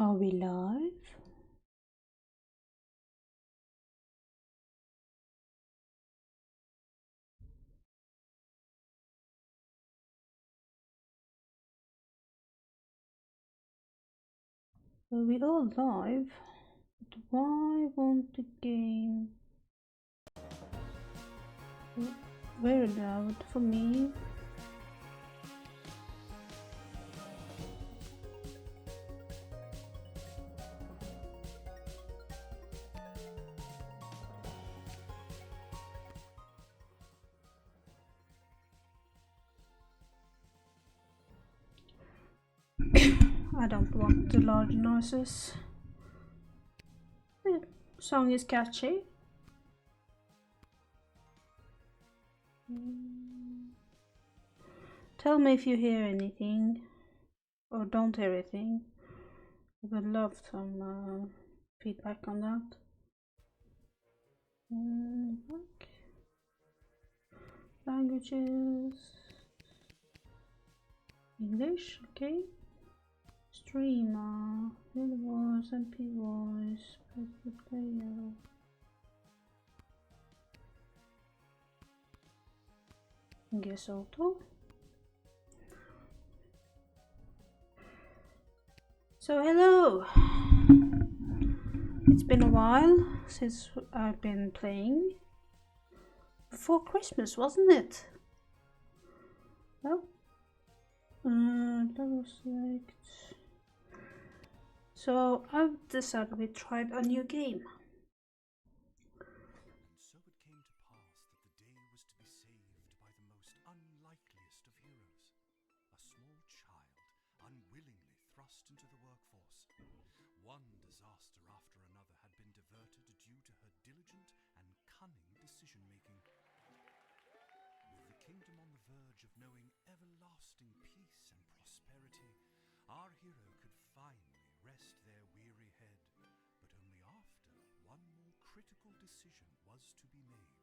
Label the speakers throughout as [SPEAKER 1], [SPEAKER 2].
[SPEAKER 1] Are we live? Are we all live? But why won't the game? Very loud for me. I don't want the large noises. The song is catchy. Tell me if you hear anything or don't hear anything. I would love some feedback on that. Languages. English, okay. Streamer, Lil voice, MP voice, player. Guess auto. So hello. It's been a while since I've been playing. Before Christmas, wasn't it? Well, level select. So I've decided we tried a new game.
[SPEAKER 2] And so it came to pass that the day was to be saved by the most unlikeliest of heroes, a small child unwillingly thrust into the workforce. One disaster after another had been diverted due to her diligent and cunning decision-making. With the kingdom on the verge of knowing everlasting peace and prosperity, our hero could finally rest their weary head, but only after one more critical decision was to be made.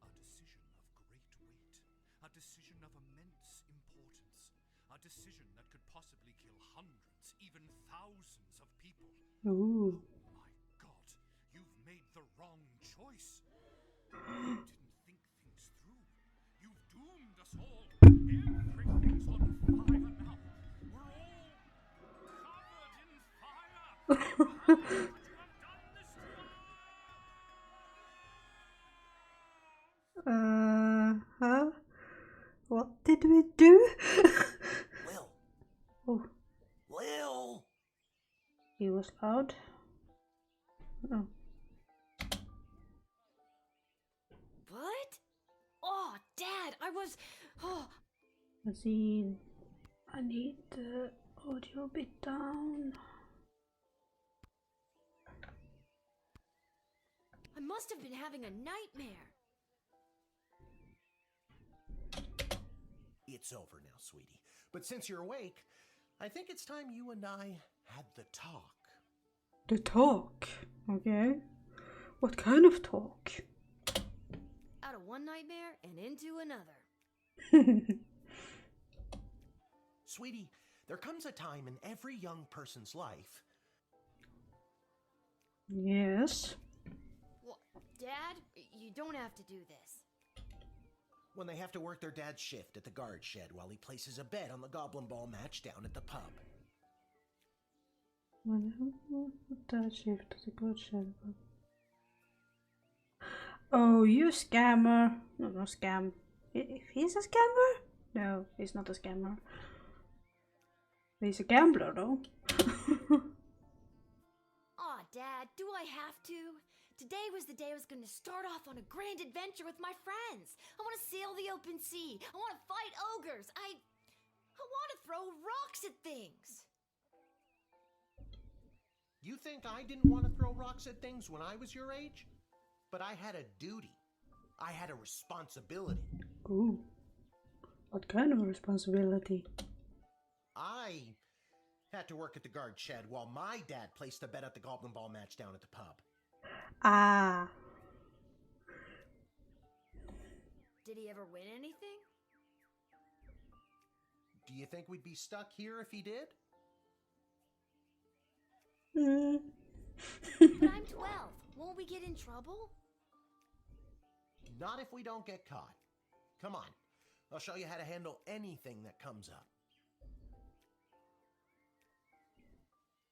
[SPEAKER 2] A decision of great weight, a decision of immense importance, a decision that could possibly kill hundreds, even thousands of people.
[SPEAKER 1] Ooh.
[SPEAKER 2] Oh my God, you've made the wrong choice. You didn't think things through. You've doomed us all. Everything's on fire now. We're all covered in fire. How could you have done this to us?
[SPEAKER 1] Huh? What did we do?
[SPEAKER 3] Lil.
[SPEAKER 1] Oh,
[SPEAKER 3] Lil.
[SPEAKER 1] he was loud. Oh.
[SPEAKER 4] What? Oh, Dad, I was... Oh.
[SPEAKER 1] Let's see. I need the audio bit down.
[SPEAKER 4] I must have been having a nightmare.
[SPEAKER 3] It's over now, sweetie. But since you're awake, I think it's time you and I had the talk.
[SPEAKER 1] The talk? Okay. What kind of talk?
[SPEAKER 4] Out of one nightmare and into another.
[SPEAKER 3] Sweetie, there comes a time in every young person's life.
[SPEAKER 1] Yes.
[SPEAKER 4] Well, Dad, you don't have to do this.
[SPEAKER 3] When they have to work their dad's shift at the guard shed while he places a bet on the goblin ball match down at the pub.
[SPEAKER 1] That shift to the good shed. Oh, you scammer. No, no scam. He's a scammer? No, he's not a scammer. He's a gambler though.
[SPEAKER 4] Aw, Dad, do I have to? Today was the day I was going to start off on a grand adventure with my friends. I want to sail the open sea. I want to fight ogres. I want to throw rocks at things.
[SPEAKER 3] You think I didn't want to throw rocks at things when I was your age? But I had a duty. I had a responsibility.
[SPEAKER 1] Ooh. What kind of a responsibility?
[SPEAKER 3] I had to work at the guard shed while my dad placed a bet at the goblin ball match down at the pub.
[SPEAKER 1] Ah.
[SPEAKER 4] Did he ever win anything?
[SPEAKER 3] Do you think we'd be stuck here if he did?
[SPEAKER 1] Mm.
[SPEAKER 4] But I'm 12. Won't we get in trouble?
[SPEAKER 3] Not if we don't get caught. Come on. I'll show you how to handle anything that comes up.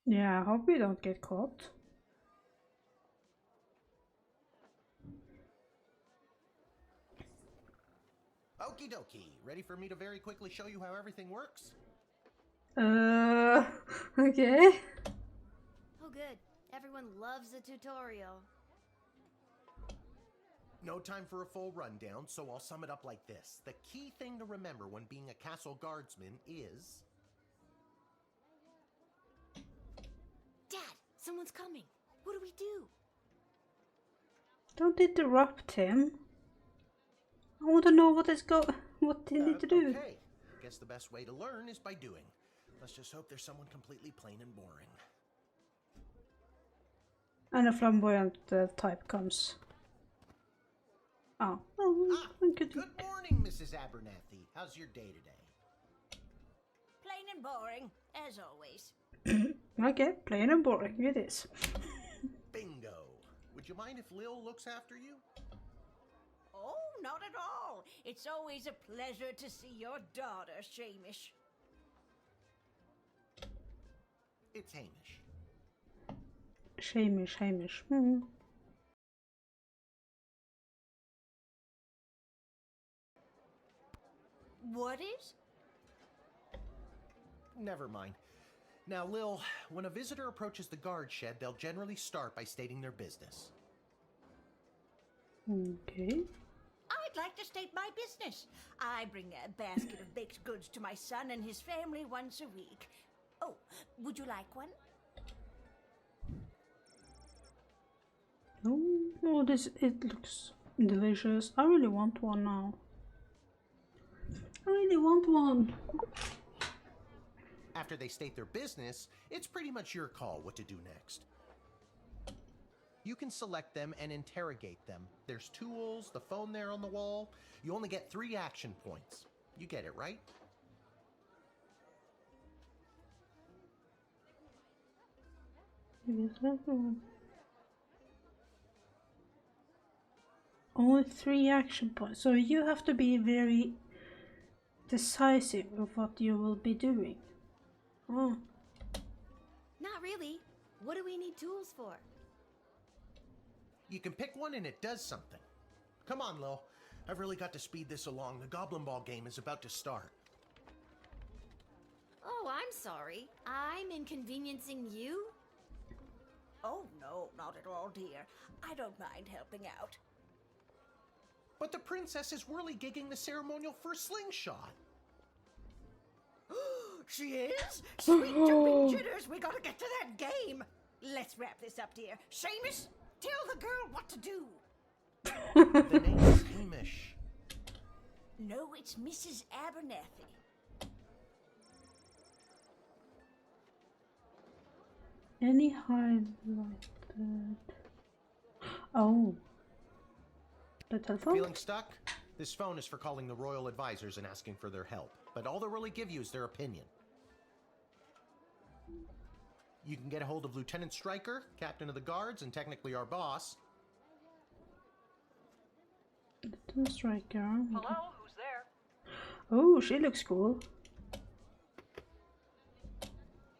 [SPEAKER 1] Yeah, I hope we don't get caught.
[SPEAKER 3] Okie dokie. Ready for me to very quickly show you how everything works?
[SPEAKER 1] Okay.
[SPEAKER 4] Oh, good. Everyone loves a tutorial.
[SPEAKER 3] No time for a full rundown, so I'll sum it up like this. The key thing to remember when being a castle guardsman is...
[SPEAKER 4] Dad, someone's coming. What do we do?
[SPEAKER 1] Don't interrupt him. I want to know what they need to do.
[SPEAKER 3] Okay. Guess the best way to learn is by doing. Let's just hope there's someone completely plain and boring.
[SPEAKER 1] And a flamboyant type comes. Oh, well, good.
[SPEAKER 3] Good morning, Mrs. Abernathy. How's your day today?
[SPEAKER 4] Plain and boring, as always.
[SPEAKER 1] Okay, plain and boring it is.
[SPEAKER 3] Bingo. Would you mind if Lil looks after you?
[SPEAKER 5] Oh, not at all. It's always a pleasure to see your daughter, Shamish.
[SPEAKER 3] It's Hamish.
[SPEAKER 1] Hamish.
[SPEAKER 5] What is?
[SPEAKER 3] Never mind. Now, Lil, when a visitor approaches the guard shed, they'll generally start by stating their business.
[SPEAKER 1] Okay.
[SPEAKER 5] I'd like to state my business. I bring a basket of baked goods to my son and his family once a week. Oh, would you like one?
[SPEAKER 1] Oh, it looks delicious. I really want one now. I really want one.
[SPEAKER 3] After they state their business, it's pretty much your call what to do next. You can select them and interrogate them. There's tools, the phone there on the wall. You only get 3 action points. You get it, right?
[SPEAKER 1] Only 3 action points. So you have to be very decisive of what you will be doing. Oh.
[SPEAKER 4] Not really. What do we need tools for?
[SPEAKER 3] You can pick one and it does something. Come on, Lil. I've really got to speed this along. The Goblin Ball game is about to start.
[SPEAKER 4] Oh, I'm sorry. I'm inconveniencing you?
[SPEAKER 5] Oh, no, not at all, dear. I don't mind helping out.
[SPEAKER 3] But the princess is whirly-gigging the ceremonial for slingshot.
[SPEAKER 5] She is? Sweet jumping jitters, we gotta get to that game. Let's wrap this up, dear. Seamus, tell the girl what to do.
[SPEAKER 3] The name is Hamish.
[SPEAKER 5] No, it's Mrs. Abernathy.
[SPEAKER 1] Any highlighted? Oh. The telephone?
[SPEAKER 3] Feeling stuck? This phone is for calling the royal advisors and asking for their help. But all they'll really give you is their opinion. You can get a hold of Lieutenant Stryker, captain of the guards, and technically our boss.
[SPEAKER 1] Lieutenant Stryker.
[SPEAKER 6] Hello, who's there?
[SPEAKER 1] Oh, she looks cool.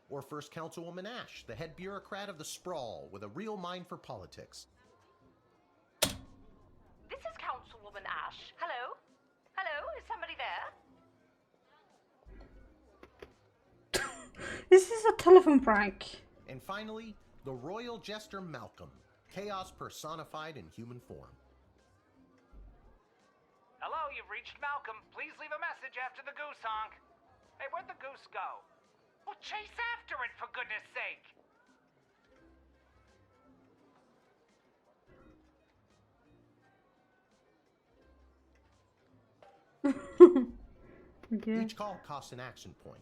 [SPEAKER 3] Or First Councilwoman Ash, the head bureaucrat of the Sprawl, with a real mind for politics.
[SPEAKER 6] This is Councilwoman Ash. Hello? Hello, is somebody there?
[SPEAKER 1] This is a telephone prank.
[SPEAKER 3] And finally, the royal jester Malcolm, chaos personified in human form.
[SPEAKER 6] Hello, you've reached Malcolm. Please leave a message after the goose honk. Hey, where'd the goose go? Well, chase after it, for goodness sake!
[SPEAKER 1] Okay.
[SPEAKER 3] Each call costs an action point.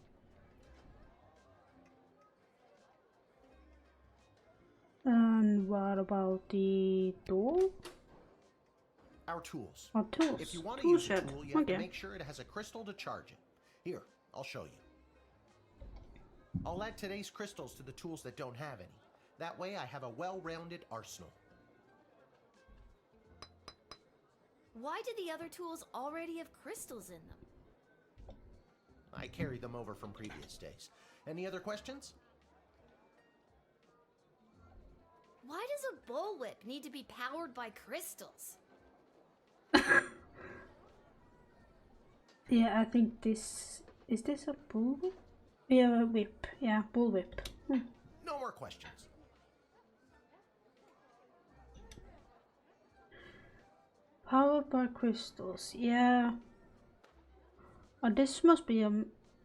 [SPEAKER 1] And what about the door?
[SPEAKER 3] Our tools.
[SPEAKER 1] Oh, tools.
[SPEAKER 3] If you want to
[SPEAKER 1] Tool
[SPEAKER 3] use a
[SPEAKER 1] shed.
[SPEAKER 3] tool, you have to
[SPEAKER 1] Okay.
[SPEAKER 3] make sure it has a crystal to charge it. Here, I'll show you. I'll add today's crystals to the tools that don't have any. That way I have a well-rounded arsenal.
[SPEAKER 4] Why did the other tools already have crystals in them?
[SPEAKER 3] I carried them over from previous days. Any other questions?
[SPEAKER 4] Why does a bullwhip need to be powered by crystals?
[SPEAKER 1] Yeah, I think this... Is this a bullwhip? Yeah, a whip. Yeah, bullwhip.
[SPEAKER 3] No more questions.
[SPEAKER 1] Powered by crystals, yeah. Oh, this must be a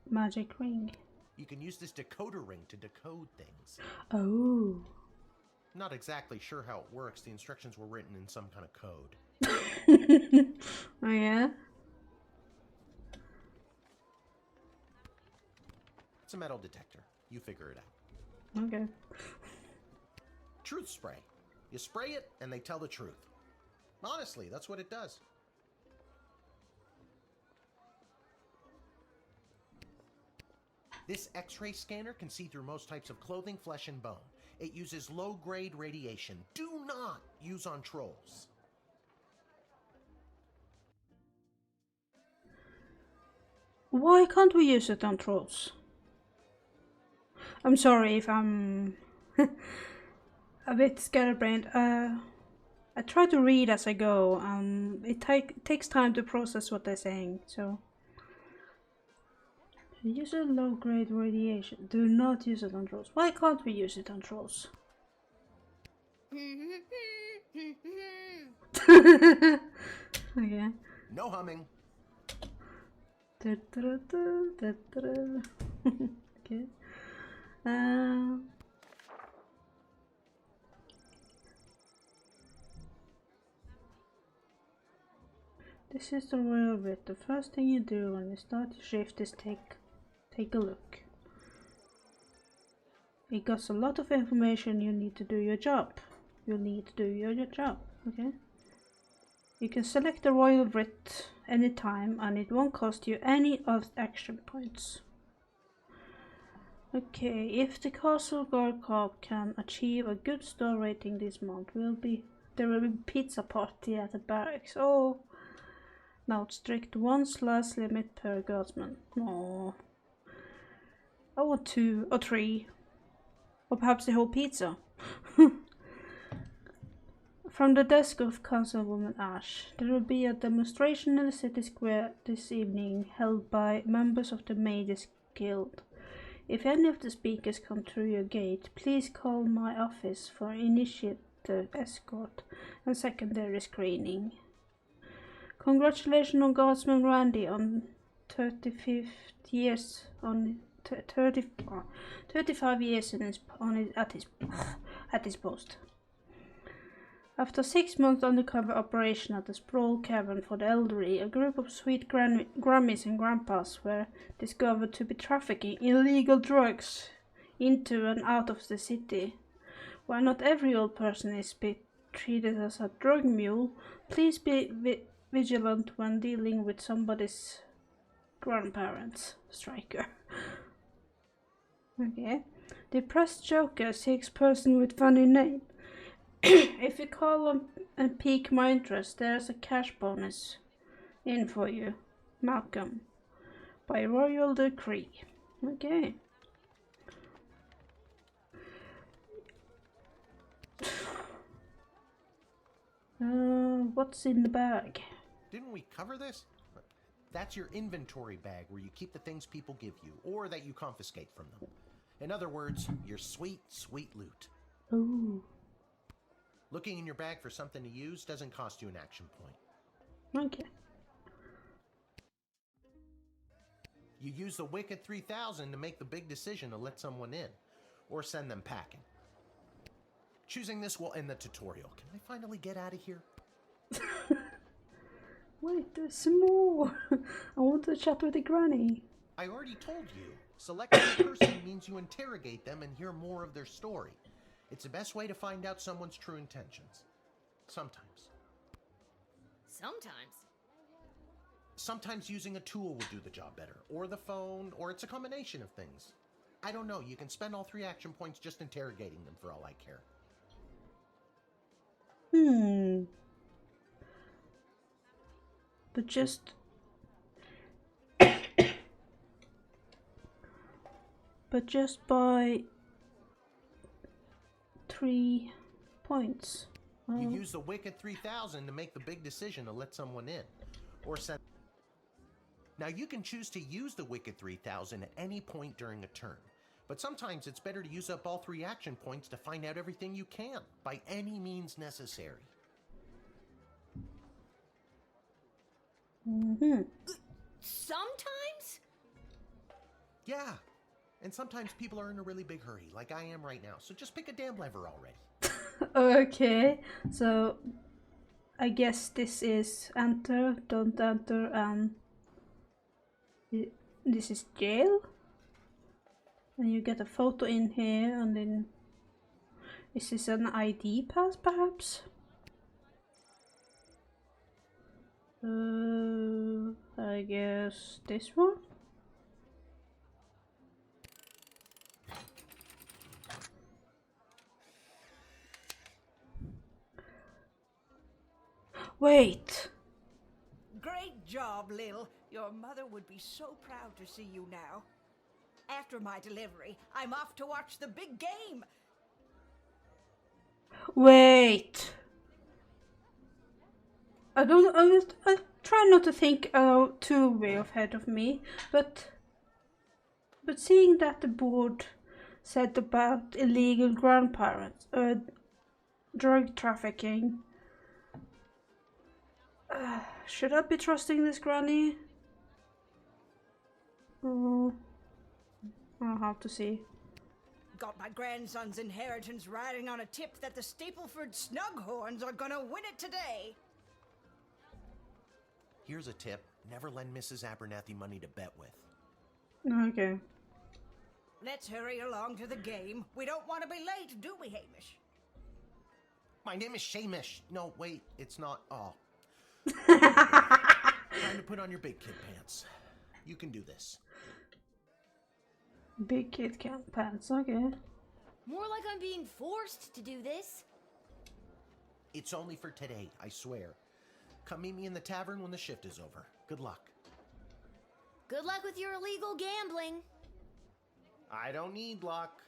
[SPEAKER 1] magic ring.
[SPEAKER 3] You can use this decoder ring to decode things.
[SPEAKER 1] Oh.
[SPEAKER 3] Not exactly sure how it works. The instructions were written in some kind of code.
[SPEAKER 1] Oh, yeah?
[SPEAKER 3] It's a metal detector. You figure it out.
[SPEAKER 1] Okay.
[SPEAKER 3] Truth spray. You spray it and they tell the truth. Honestly, that's what it does. This X-ray scanner can see through most types of clothing, flesh, and bone. It uses low-grade radiation. Do not use on trolls.
[SPEAKER 1] Why can't we use it on trolls? I'm sorry if I'm a bit scatterbrained. I try to read as I go. It takes time to process what they're saying, so... Use a low-grade radiation. Do not use it on trolls. Why can't we use it on trolls? Okay.
[SPEAKER 3] No humming.
[SPEAKER 1] Okay. This is the royal bit. The first thing you do when you start your shift is take a look. It got a lot of information. You need to do your job. You need to do your job, okay? You can select the royal writ anytime and it won't cost you any of the action points. Okay, if the Castle Guard Corp can achieve a good star rating this month, there will be pizza party at the barracks. Oh, note strict 1 slash limit per guardsman. No. I want 2 or 3, or perhaps the whole pizza. From the desk of Councilwoman Ash, there will be a demonstration in the city square this evening held by members of the Mages Guild. If any of the speakers come through your gate, please call my office for initiative escort and secondary screening. Congratulations on Guardsman Randy on 35 years at his post. After 6 months undercover operation at the Sprawl Cavern for the Elderly, a group of sweet Grammies and Grandpas were discovered to be trafficking illegal drugs into and out of the city. While not every old person is treated as a drug mule, please be vigilant when dealing with somebody's grandparents. Striker. Okay. Depressed Joker, 6 person with funny name. If you call and pique my interest, there's a cash bonus in for you, Malcolm, by royal decree. Okay. What's in the bag?
[SPEAKER 3] Didn't we cover this? That's your inventory bag where you keep the things people give you, or that you confiscate from them. In other words, your sweet, sweet loot.
[SPEAKER 1] Ooh.
[SPEAKER 3] Looking in your bag for something to use doesn't cost you an action point.
[SPEAKER 1] Okay.
[SPEAKER 3] You use the Wicked 3000 to make the big decision to let someone in, or send them packing. Choosing this will end the tutorial. Can I finally get out of here?
[SPEAKER 1] Wait, there's some more. I want to chat with the granny.
[SPEAKER 3] I already told you. Selecting a person means you interrogate them and hear more of their story. It's the best way to find out someone's true intentions. Sometimes.
[SPEAKER 4] Sometimes.
[SPEAKER 3] Sometimes using a tool will do the job better, or the phone, or it's a combination of things. I don't know. You can spend all 3 action points just interrogating them for all I care.
[SPEAKER 1] But just... but just by 3 points.
[SPEAKER 3] You use the Wicked 3000 to make the big decision to let someone in. Or send... Now you can choose to use the Wicked 3000 at any point during a turn. But sometimes it's better to use up all 3 action points to find out everything you can, by any means necessary.
[SPEAKER 4] Sometimes?
[SPEAKER 3] Yeah. And sometimes people are in a really big hurry, like I am right now. So just pick a damn lever already.
[SPEAKER 1] Okay, so I guess this is enter, don't enter, and this is jail. And you get a photo in here, and then is this an ID pass perhaps? I guess this one. Wait.
[SPEAKER 5] Great job, Lil. Your mother would be so proud to see you now. After my delivery, I'm off to watch the big game.
[SPEAKER 1] Wait. I try not to think too way ahead of me, but seeing that the board said about illegal grandparents, drug trafficking, should I be trusting this granny? I'll have to see.
[SPEAKER 5] Got my grandson's inheritance riding on a tip that the Stapleford Snughorns are gonna win it today.
[SPEAKER 3] Here's a tip. Never lend Mrs. Abernathy money to bet with.
[SPEAKER 1] Okay.
[SPEAKER 5] Let's hurry along to the game. We don't want to be late, do we, Hamish?
[SPEAKER 3] My name is Shamish. No, wait, it's not. Oh. Time to put on your big kid pants. You can do this.
[SPEAKER 1] Big kid pants, okay.
[SPEAKER 4] More like I'm being forced to do this.
[SPEAKER 3] It's only for today, I swear. Come meet me in the tavern when the shift is over. Good luck.
[SPEAKER 4] Good luck with your illegal gambling.
[SPEAKER 3] I don't need luck.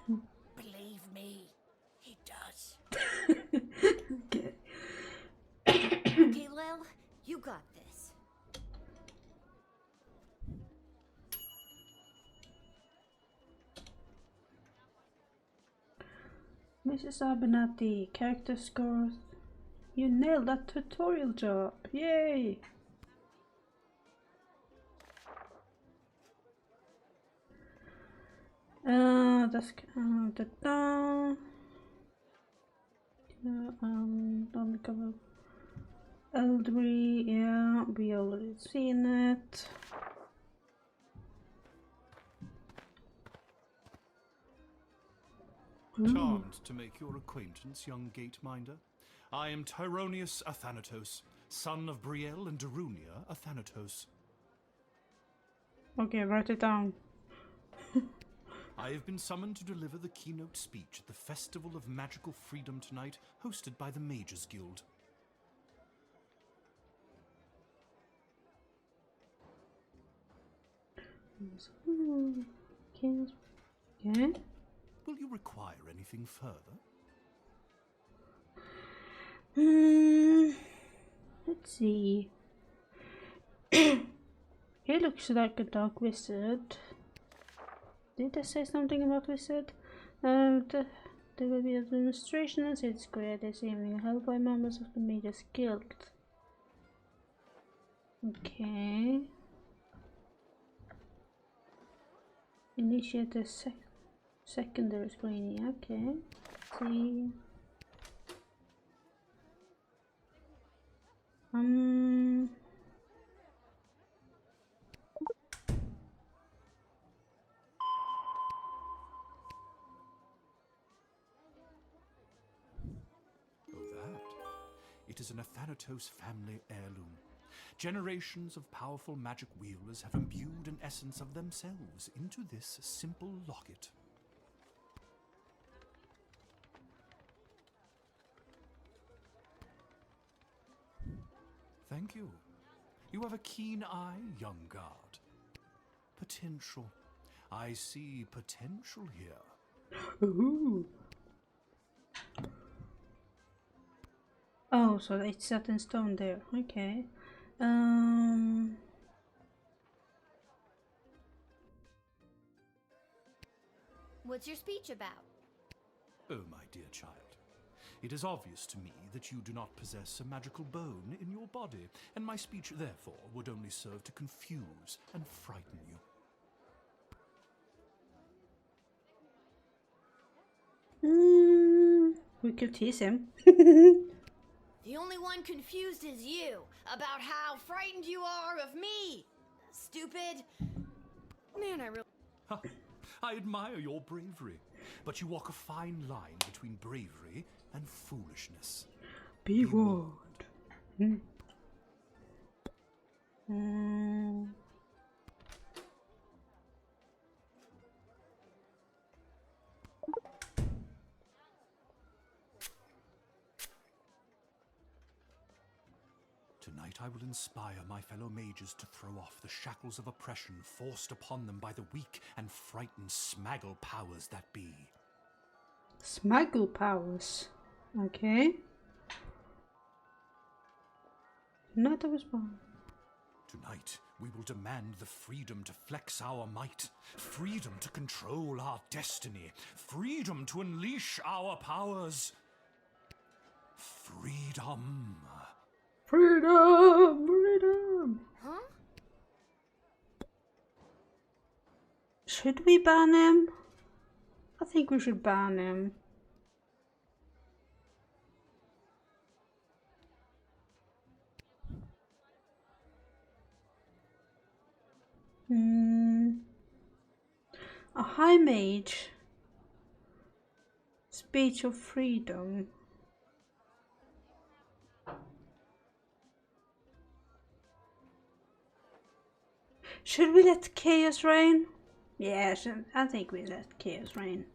[SPEAKER 5] Believe me, he does.
[SPEAKER 1] Okay.
[SPEAKER 4] Okay, Lil, you got this.
[SPEAKER 1] Mrs. Abernathy, character scores. You nailed that tutorial job. Yay! That's undercover elderly. Yeah, we already seen it.
[SPEAKER 2] Charmed to make your acquaintance, young gate-minder. I am Tyronius Athanatos, son of Brielle and Darunia Athanatos.
[SPEAKER 1] Okay, write it down.
[SPEAKER 2] I have been summoned to deliver the keynote speech at the Festival of Magical Freedom tonight, hosted by the Mages Guild.
[SPEAKER 1] Okay.
[SPEAKER 2] Will you require anything further?
[SPEAKER 1] Let's see. He looks like a dark wizard. Did I say something about wizard? There will be a demonstration at City Square this evening, held by members of the Mages Guild. Okay. Initiate a secondary screening. Okay. Let's see.
[SPEAKER 2] Oh, that. It is an Athanatos family heirloom. Generations of powerful magic wielders have imbued an essence of themselves into this simple locket. Thank you. You have a keen eye, young guard. Potential. I see potential here.
[SPEAKER 1] Ooh. Oh, so it's set in stone there. Okay.
[SPEAKER 4] What's your speech about?
[SPEAKER 2] Oh, my dear child. It is obvious to me that you do not possess a magical bone in your body, and my speech, therefore, would only serve to confuse and frighten you.
[SPEAKER 1] We could tease him.
[SPEAKER 4] The only one confused is you about how frightened you are of me. Stupid. Man, I really...
[SPEAKER 2] Ha! I admire your bravery, but you walk a fine line between bravery and foolishness.
[SPEAKER 1] Be warned.
[SPEAKER 2] Tonight I will inspire my fellow mages to throw off the shackles of oppression forced upon them by the weak and frightened smaggle powers that be.
[SPEAKER 1] Smaggle powers. Okay. Not a response.
[SPEAKER 2] Tonight we will demand the freedom to flex our might, freedom to control our destiny, freedom to unleash our powers. Freedom.
[SPEAKER 1] Freedom! Freedom!
[SPEAKER 4] Huh?
[SPEAKER 1] Should we ban him? I think we should ban him. A high mage. Speech of freedom. Should we let chaos reign? Yes, I think we let chaos reign.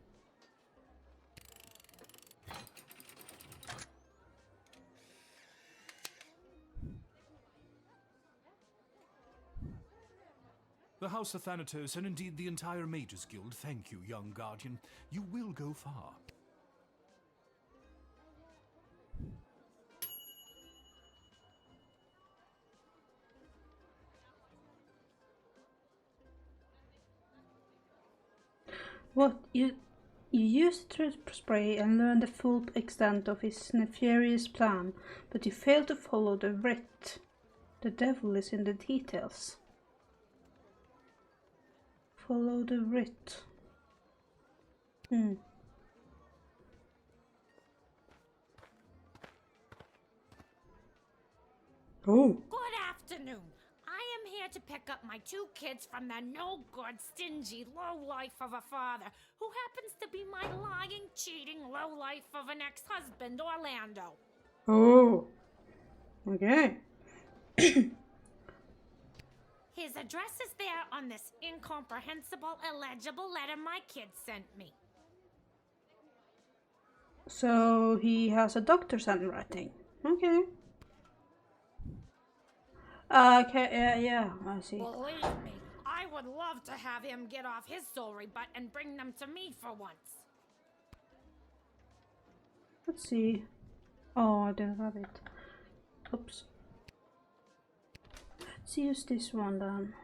[SPEAKER 2] The House of Thanatos, and indeed the entire Mages Guild, thank you, young Guardian. You will go far.
[SPEAKER 1] What you used the spray and learned the full extent of his nefarious plan, but you failed to follow the writ. The devil is in the details. Follow the writ. Oh.
[SPEAKER 7] Good afternoon. I am here to pick up my 2 kids from the no-good, stingy lowlife of a father who happens to be my lying, cheating lowlife of an ex-husband, Orlando.
[SPEAKER 1] Oh. Okay.
[SPEAKER 7] His address is there on this incomprehensible, illegible letter my kids sent me.
[SPEAKER 1] So he has a doctor's handwriting. Okay. Okay, yeah, I see.
[SPEAKER 7] Believe me, I would love to have him get off his sorry butt and bring them to me for once.
[SPEAKER 1] Let's see. Oh, I didn't have it. Oops. Let's use this one then.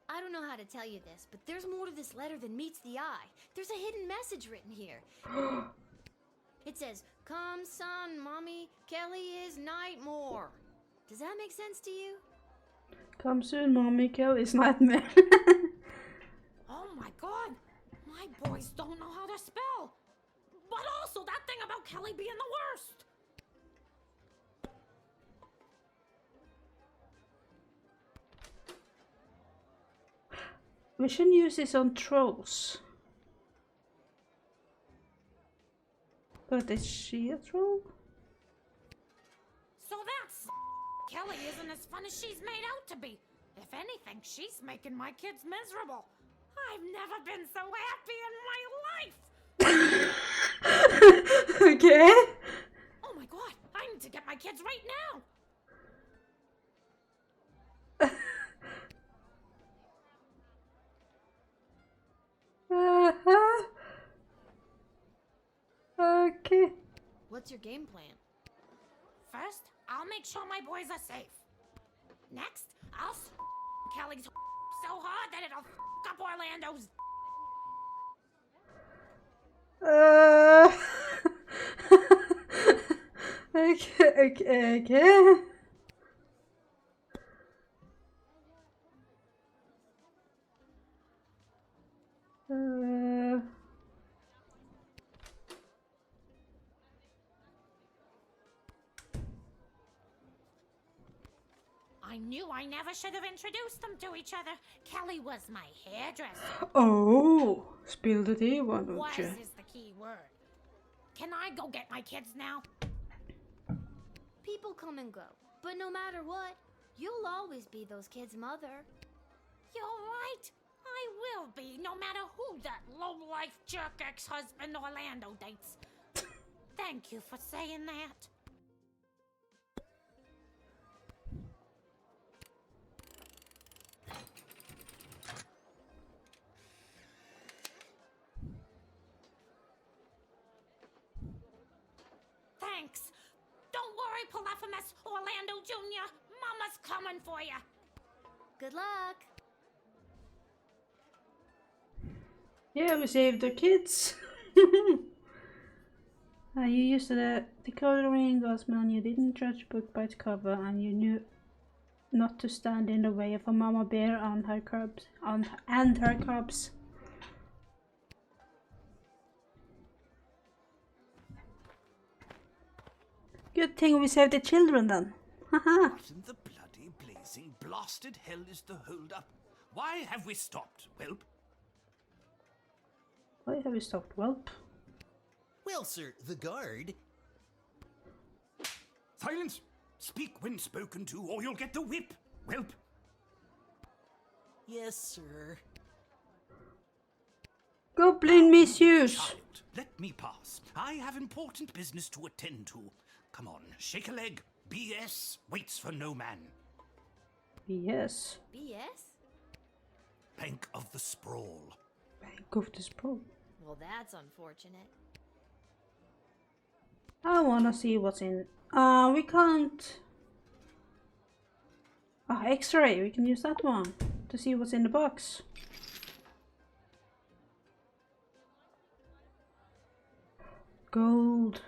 [SPEAKER 4] I don't know how to tell you this, but there's more to this letter than meets the eye. There's a hidden message written here. It says, "Come, son, mommy, Kelly is Nightmare." Does that make sense to you?
[SPEAKER 1] Come soon, mommy, Kelly's nightmare.
[SPEAKER 7] Oh my god, my boys don't know how to spell. But also that thing about Kelly being the worst.
[SPEAKER 1] We shouldn't use this on trolls. But is she a troll?
[SPEAKER 7] So that's Kelly isn't as fun as she's made out to be. If anything, she's making my kids miserable. I've never been so happy in my life.
[SPEAKER 1] Okay.
[SPEAKER 7] Oh my god, I need to get my kids right now.
[SPEAKER 1] Uh-huh. Okay.
[SPEAKER 4] What's your game plan?
[SPEAKER 7] First, I'll make sure my boys are safe. Next, I'll Kelly's so hard that it'll up Orlando's.
[SPEAKER 1] Okay.
[SPEAKER 7] I knew I never should have introduced them to each other. Kelly was my hairdresser.
[SPEAKER 1] Oh, spill the tea, why don't
[SPEAKER 7] Was
[SPEAKER 1] you?
[SPEAKER 7] is the key word. Can I go get my kids now?
[SPEAKER 4] People come and go, but no matter what, you'll always be those kids' mother.
[SPEAKER 7] You're right. I will be, no matter who that low-life jerk ex-husband Orlando dates. Thank you for saying that. Thanks. Don't worry, Polyphemus Orlando Jr. Mama's coming for you.
[SPEAKER 4] Good luck.
[SPEAKER 1] Yeah, we saved the kids. You used the decoder ring, Guardsman. You didn't judge book by its cover, and you knew not to stand in the way of a mama bear and her cubs. Good thing we saved the children then. Haha.
[SPEAKER 2] What in the bloody blazing blasted hell is the hold-up? Why have we stopped, Whelp?
[SPEAKER 1] Why have we stopped, Whelp?
[SPEAKER 3] Well, sir, the guard.
[SPEAKER 2] Silence! Speak when spoken to, or you'll get the whip, Whelp.
[SPEAKER 3] Yes, sir.
[SPEAKER 1] Goblin misuse.
[SPEAKER 2] Child, let me pass. I have important business to attend to. Come on, shake a leg. BS waits for no man.
[SPEAKER 1] Yes.
[SPEAKER 4] BS?
[SPEAKER 2] Bank of the Sprawl.
[SPEAKER 1] Bank of the Sprawl.
[SPEAKER 4] Well, that's unfortunate.
[SPEAKER 1] I wanna see what's in. We can't. X-ray. We can use that one to see what's in the box. Gold.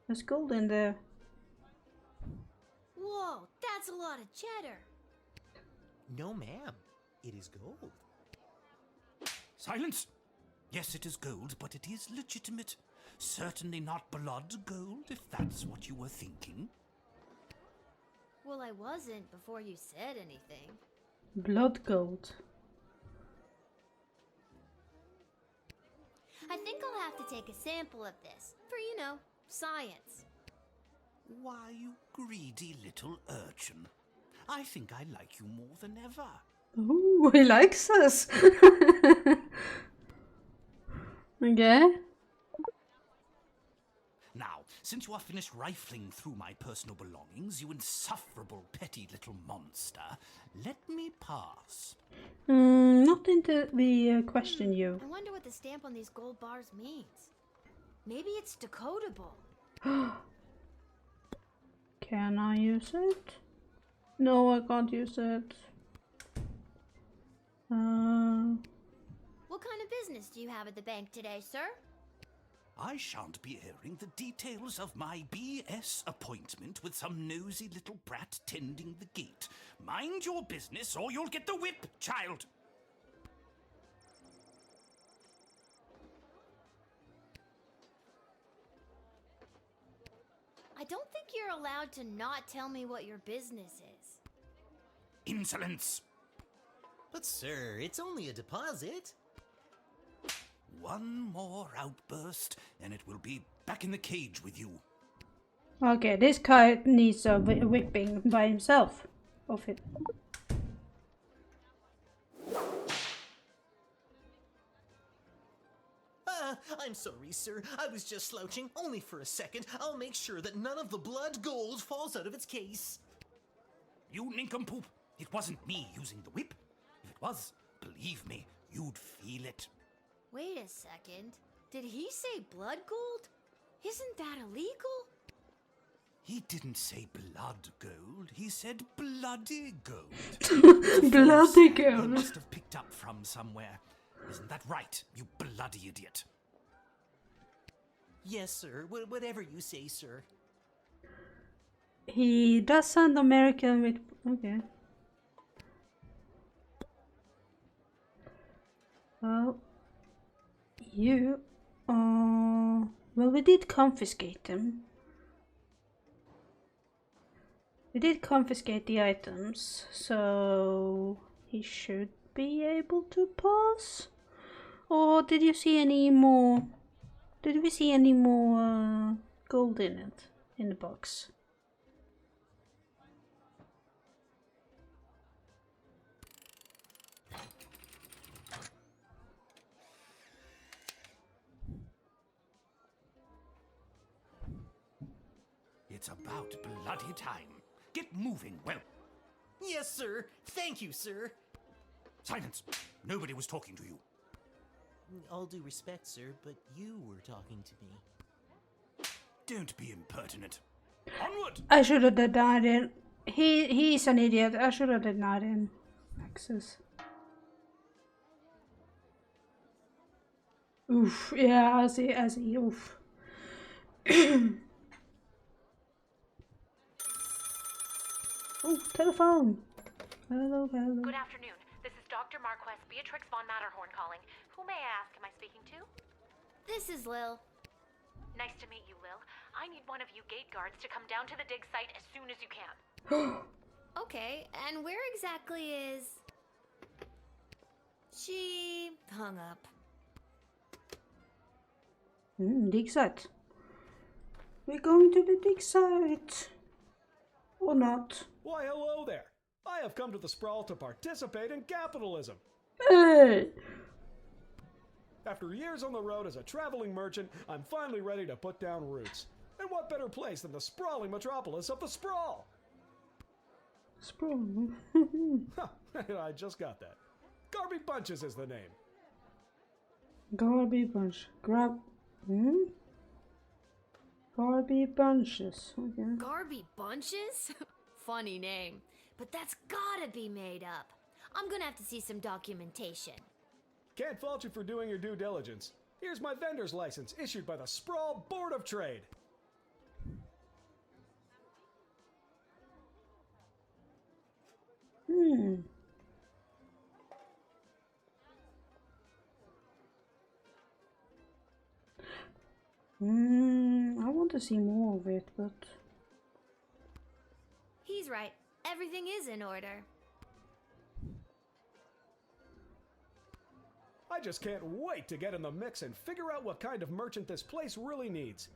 [SPEAKER 1] There's gold in there.
[SPEAKER 4] Whoa, that's a lot of cheddar.
[SPEAKER 3] No, ma'am. It is gold.
[SPEAKER 2] Silence! Yes, it is gold, but it is legitimate. Certainly not blood gold, if that's what you were thinking.
[SPEAKER 4] Well, I wasn't before you said anything.
[SPEAKER 1] Blood gold.
[SPEAKER 4] I think I'll have to take a sample of this for, you know, science.
[SPEAKER 2] Why, you greedy little urchin. I think I like you more than ever.
[SPEAKER 1] Ooh, he likes us. Okay.
[SPEAKER 2] Now, since you are finished rifling through my personal belongings, you insufferable petty little monster, let me pass.
[SPEAKER 1] Not into the question you.
[SPEAKER 4] I wonder what the stamp on these gold bars means. Maybe it's decodable.
[SPEAKER 1] Can I use it? No, I can't use it.
[SPEAKER 4] What kind of business do you have at the bank today, sir?
[SPEAKER 2] I shan't be airing the details of my BS appointment with some nosy little brat tending the gate. Mind your business or you'll get the whip, child!
[SPEAKER 4] I don't think you're allowed to not tell me what your business is.
[SPEAKER 2] Insolence!
[SPEAKER 8] But sir, it's only a deposit.
[SPEAKER 2] One more outburst, and it will be back in the cage with you.
[SPEAKER 1] Okay, this guy needs a whipping by himself. Of it.
[SPEAKER 8] I'm sorry, sir. I was just slouching, only for a second. I'll make sure that none of the blood gold falls out of its case.
[SPEAKER 2] You nincompoop! It wasn't me using the whip. If it was, believe me, you'd feel it.
[SPEAKER 4] Wait a second. Did he say blood gold? Isn't that illegal?
[SPEAKER 2] He didn't say blood gold, he said bloody gold.
[SPEAKER 1] Bloody
[SPEAKER 2] He
[SPEAKER 1] gold.
[SPEAKER 2] must have picked up from somewhere. Isn't that right, you bloody idiot?
[SPEAKER 8] Yes, sir. Whatever you say, sir.
[SPEAKER 1] He does sound American with... Okay. Well, you... well, we did confiscate them. We did confiscate the items, so he should be able to pass. Or did you see any more? Did we see any more gold in it, in the box?
[SPEAKER 2] It's about bloody time. Get moving, well.
[SPEAKER 8] Yes, sir. Thank you, sir.
[SPEAKER 2] Silence! Nobody was talking to you.
[SPEAKER 8] All due respect, sir, but you were talking to me.
[SPEAKER 2] Don't be impertinent. Onward!
[SPEAKER 1] I should have denied him. He's an idiot. I should have denied him access. Oof, yeah, I see, oof. Oh, telephone. Hello.
[SPEAKER 9] Good afternoon. This is Dr. Marquess Beatrix von Matterhorn calling. Who may I ask am I speaking to?
[SPEAKER 4] This is Lil.
[SPEAKER 9] Nice to meet you, Lil. I need one of you gate guards to come down to the dig site as soon as you can.
[SPEAKER 4] Okay, and where exactly is... She hung up.
[SPEAKER 1] Dig site. We're going to the dig site. Or not.
[SPEAKER 10] Why, hello there. I have come to the Sprawl to participate in capitalism.
[SPEAKER 1] Hey!
[SPEAKER 10] After years on the road as a traveling merchant, I'm finally ready to put down roots. And what better place than the sprawling metropolis of the Sprawl?
[SPEAKER 1] Sprawl.
[SPEAKER 10] Huh, I just got that. Garby Bunches is the name.
[SPEAKER 1] Garby bunch. Garby bunches. Okay.
[SPEAKER 4] Garby Bunches? Funny name. But that's gotta be made up. I'm gonna have to see some documentation.
[SPEAKER 10] Can't fault you for doing your due diligence. Here's my vendor's license issued by the Sprawl Board of Trade.
[SPEAKER 1] I want to see more of it, but...
[SPEAKER 4] He's right. Everything is in order.
[SPEAKER 10] I just can't wait to get in the mix and figure out what kind of merchant this place really needs.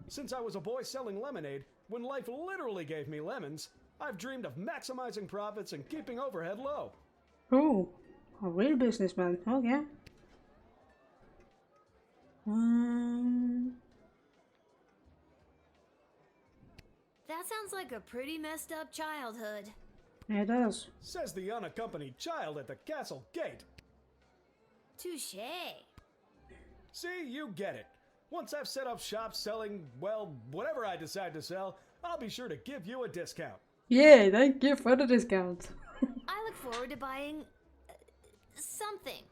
[SPEAKER 10] Since I was a boy selling lemonade, when life literally gave me lemons, I've dreamed of maximizing profits and keeping overhead low.
[SPEAKER 1] Oh, a real businessman. Okay.
[SPEAKER 4] That sounds like a pretty messed up childhood.
[SPEAKER 1] Yeah, it does.
[SPEAKER 10] Says the unaccompanied child at the castle gate.
[SPEAKER 4] Touché.
[SPEAKER 10] See, you get it. Once I've set up shop selling, well, whatever I decide to sell, I'll be sure to give you a discount.
[SPEAKER 1] Yeah, thank you for the discount.
[SPEAKER 4] I look forward to buying... something.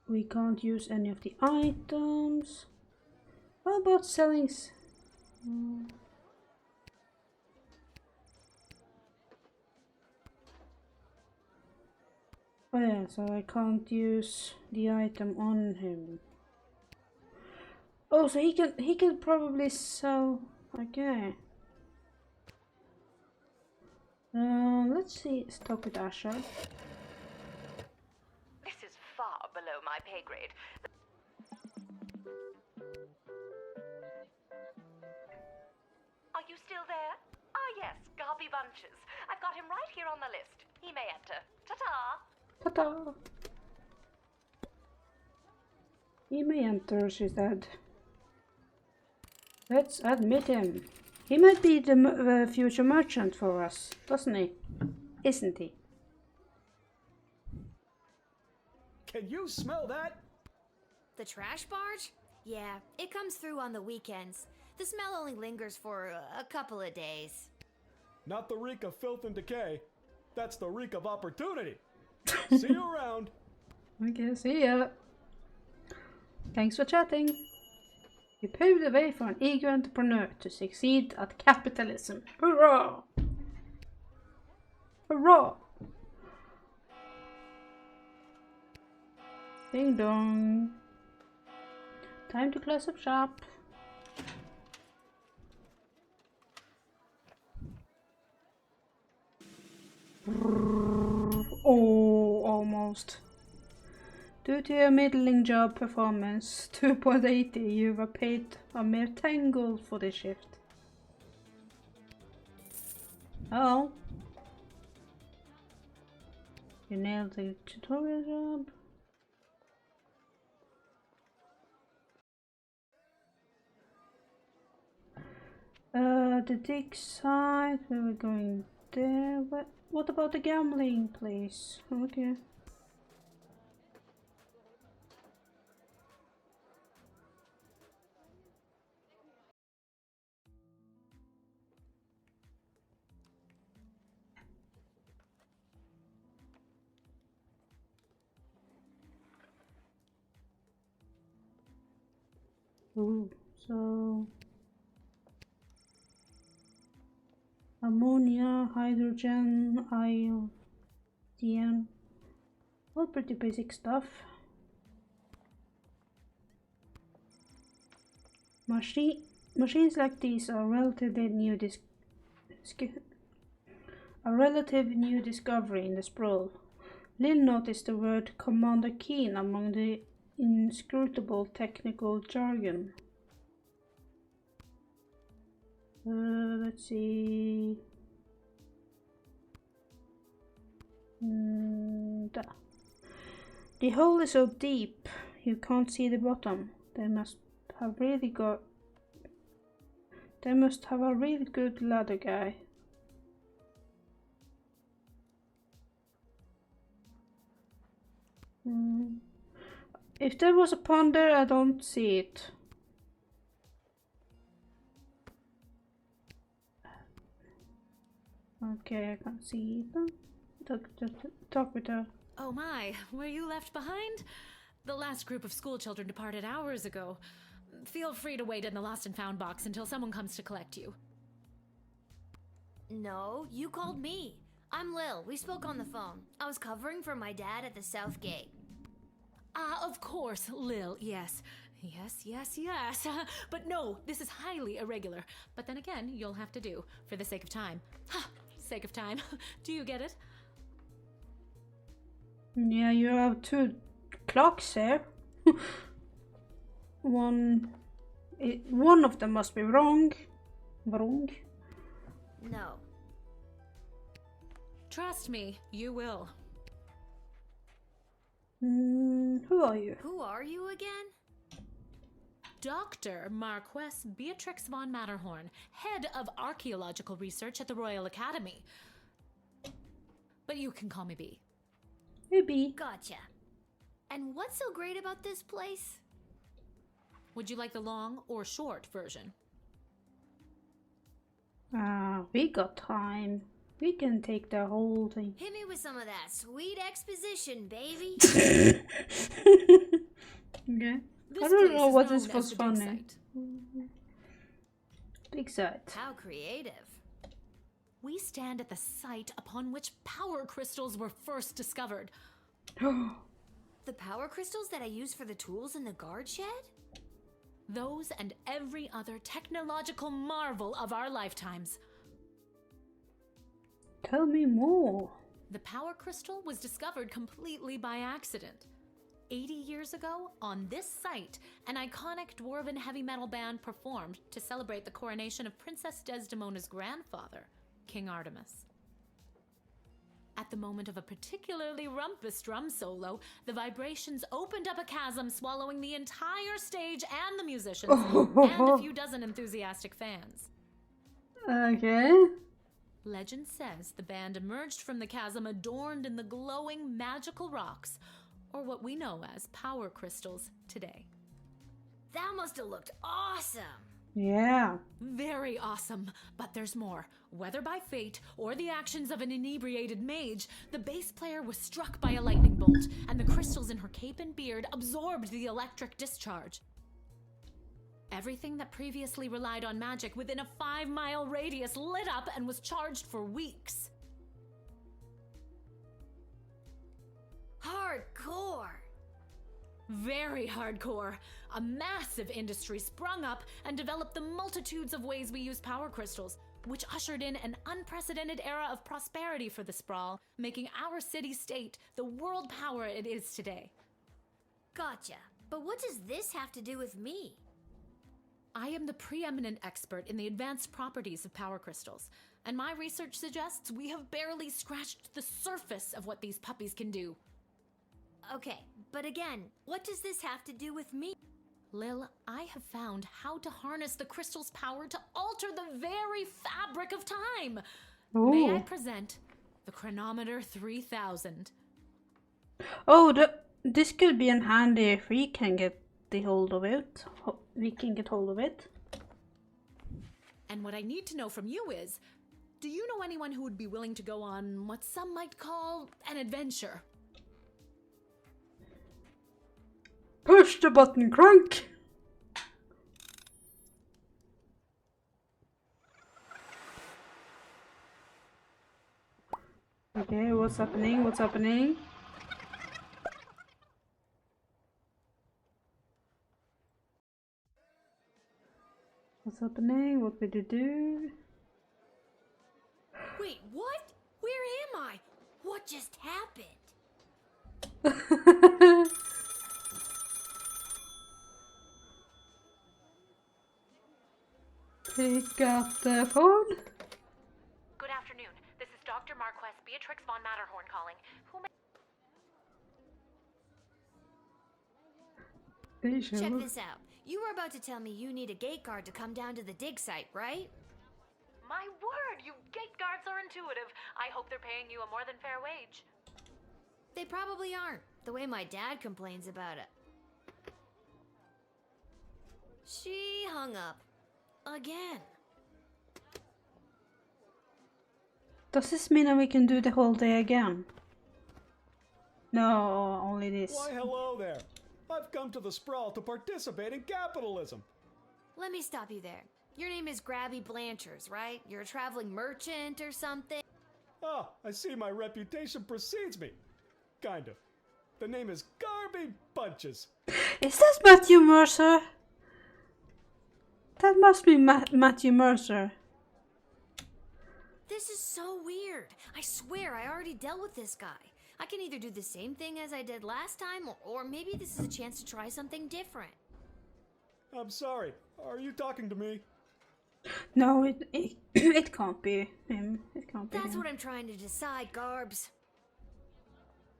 [SPEAKER 1] We can't use any of the items. How about selling? Oh yeah, so I can't use the item on him. Oh, so he can probably sell. Okay. Let's see. Stop with Asher.
[SPEAKER 9] This is far below my pay grade. Are you still there? Ah, yes, Garby Bunches. I've got him right here on the list. He may enter. Ta-ta!
[SPEAKER 1] Ta-ta! He may enter, she said. Let's admit him. He might be the future merchant for us, doesn't he? Isn't he?
[SPEAKER 10] Can you smell that?
[SPEAKER 4] The trash barge? Yeah, it comes through on the weekends. The smell only lingers for a couple of days.
[SPEAKER 10] Not the reek of filth and decay. That's the reek of opportunity. See you around.
[SPEAKER 1] Okay, see ya. Thanks for chatting. You paved the way for an eager entrepreneur to succeed at capitalism. Hurrah! Hurrah! Ding dong. Time to close up shop. Oh, almost. Due to your middling job performance, 2.80, you were paid a mere 10 gold for this shift. Oh. You nailed the tutorial job. The dig site, we were going there. What about the gambling place? Okay. Ooh, so ammonia, hydrogen, iodine, all pretty basic stuff. Machines like these are relatively new discovery in the sprawl. Lil noticed the word Commander Keen among the inscrutable technical jargon. Let's see. The hole is so deep you can't see the bottom. They must have a really good ladder guy. If there was a pond there, I don't see it. Okay, I can't see it. Talk with her.
[SPEAKER 11] Oh my, were you left behind? The last group of school children departed hours ago. Feel free to wait in the lost and found box until someone comes to collect you.
[SPEAKER 4] No, you called me. I'm Lil. We spoke on the phone. I was covering for my dad at the South Gate.
[SPEAKER 11] Ah, of course, Lil, yes. Yes. But no, this is highly irregular. But then again, you'll have to do, for the sake of time. Ha! Sake of time. Do you get it?
[SPEAKER 1] Yeah, you have two clocks here. One of them must be wrong.
[SPEAKER 4] No.
[SPEAKER 11] Trust me, you will.
[SPEAKER 1] Who are you?
[SPEAKER 4] Who are you again?
[SPEAKER 11] Dr. Marquess Beatrix von Matterhorn, head of archaeological research at the Royal Academy. But you can call me B.
[SPEAKER 1] Hey, B.
[SPEAKER 4] Gotcha. And what's so great about this place?
[SPEAKER 11] Would you like the long or short version?
[SPEAKER 1] We got time. We can take the whole thing.
[SPEAKER 4] Hit me with some of that sweet exposition, baby.
[SPEAKER 1] Okay.
[SPEAKER 11] This
[SPEAKER 1] I don't
[SPEAKER 11] place
[SPEAKER 1] know
[SPEAKER 11] is
[SPEAKER 1] what
[SPEAKER 11] known
[SPEAKER 1] this
[SPEAKER 11] as
[SPEAKER 1] was
[SPEAKER 11] the Dig
[SPEAKER 1] funny.
[SPEAKER 11] Site.
[SPEAKER 1] Big site.
[SPEAKER 4] How creative.
[SPEAKER 11] We stand at the site upon which power crystals were first discovered.
[SPEAKER 4] The power crystals that I use for the tools in the guard shed?
[SPEAKER 11] Those and every other technological marvel of our lifetimes.
[SPEAKER 1] Tell me more.
[SPEAKER 11] The power crystal was discovered completely by accident. 80 years ago, on this site, an iconic dwarven heavy metal band performed to celebrate the coronation of Princess Desdemona's grandfather, King Artemis. At the moment of a particularly rumpus drum solo, the vibrations opened up a chasm, swallowing the entire stage and the musicians, and a few dozen enthusiastic fans.
[SPEAKER 1] Okay.
[SPEAKER 11] Legend says the band emerged from the chasm adorned in the glowing magical rocks, or what we know as power crystals today.
[SPEAKER 4] That must have looked awesome.
[SPEAKER 1] Yeah.
[SPEAKER 11] Very awesome, but there's more. Whether by fate or the actions of an inebriated mage, the bass player was struck by a lightning bolt, and the crystals in her cape and beard absorbed the electric discharge. Everything that previously relied on magic within a 5-mile radius lit up and was charged for weeks.
[SPEAKER 4] Hardcore.
[SPEAKER 11] Very hardcore. A massive industry sprung up and developed the multitudes of ways we use power crystals, which ushered in an unprecedented era of prosperity for the sprawl, making our city-state the world power it is today.
[SPEAKER 4] Gotcha. But what does this have to do with me?
[SPEAKER 11] I am the preeminent expert in the advanced properties of power crystals, and my research suggests we have barely scratched the surface of what these puppies can do.
[SPEAKER 4] Okay, but again, what does this have to do with me?
[SPEAKER 11] Lil, I have found how to harness the crystal's power to alter the very fabric of time.
[SPEAKER 1] Ooh.
[SPEAKER 11] May I present the Chronometer 3000?
[SPEAKER 1] Oh, this could be in handy if we can get the hold of it. We can get hold of it.
[SPEAKER 11] And what I need to know from you is, do you know anyone who would be willing to go on what some might call an adventure?
[SPEAKER 1] Push the button, Crunk! Okay, what's happening? What's happening? What's happening? What did you do?
[SPEAKER 4] Wait, what? Where am I? What just happened?
[SPEAKER 1] Pick up the phone.
[SPEAKER 9] Good afternoon. This is Dr. Marquess Beatrix von Matterhorn calling. Who may...
[SPEAKER 4] Check this out. You were about to tell me you need a gate guard to come down to the dig site, right?
[SPEAKER 9] My word, you gate guards are intuitive. I hope they're paying you a more than fair wage.
[SPEAKER 4] They probably aren't, the way my dad complains about it. She hung up. Again.
[SPEAKER 1] Does this mean that we can do the whole day again? No, only this.
[SPEAKER 10] Why, hello there. I've come to the sprawl to participate in capitalism.
[SPEAKER 4] Let me stop you there. Your name is Grabby Blanchers, right? You're a traveling merchant or something?
[SPEAKER 10] Ah, I see my reputation precedes me. Kind of. The name is Garby Bunches.
[SPEAKER 1] Is that Matthew Mercer? That must be Matthew Mercer.
[SPEAKER 4] This is so weird. I swear I already dealt with this guy. I can either do the same thing as I did last time, or maybe this is a chance to try something different.
[SPEAKER 10] I'm sorry. Are you talking to me?
[SPEAKER 1] No, it can't be him. It can't be
[SPEAKER 4] That's
[SPEAKER 1] him.
[SPEAKER 4] what I'm trying to decide, Garbs.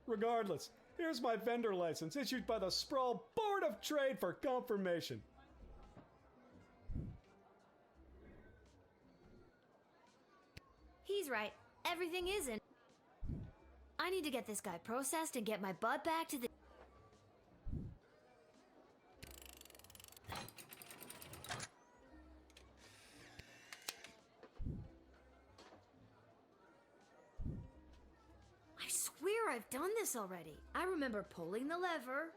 [SPEAKER 10] Regardless, here's my vendor license issued by the Sprawl Board of Trade for confirmation.
[SPEAKER 4] He's right. Everything isn't. I need to get this guy processed and get my butt back to the... I swear I've done this already. I remember pulling the lever.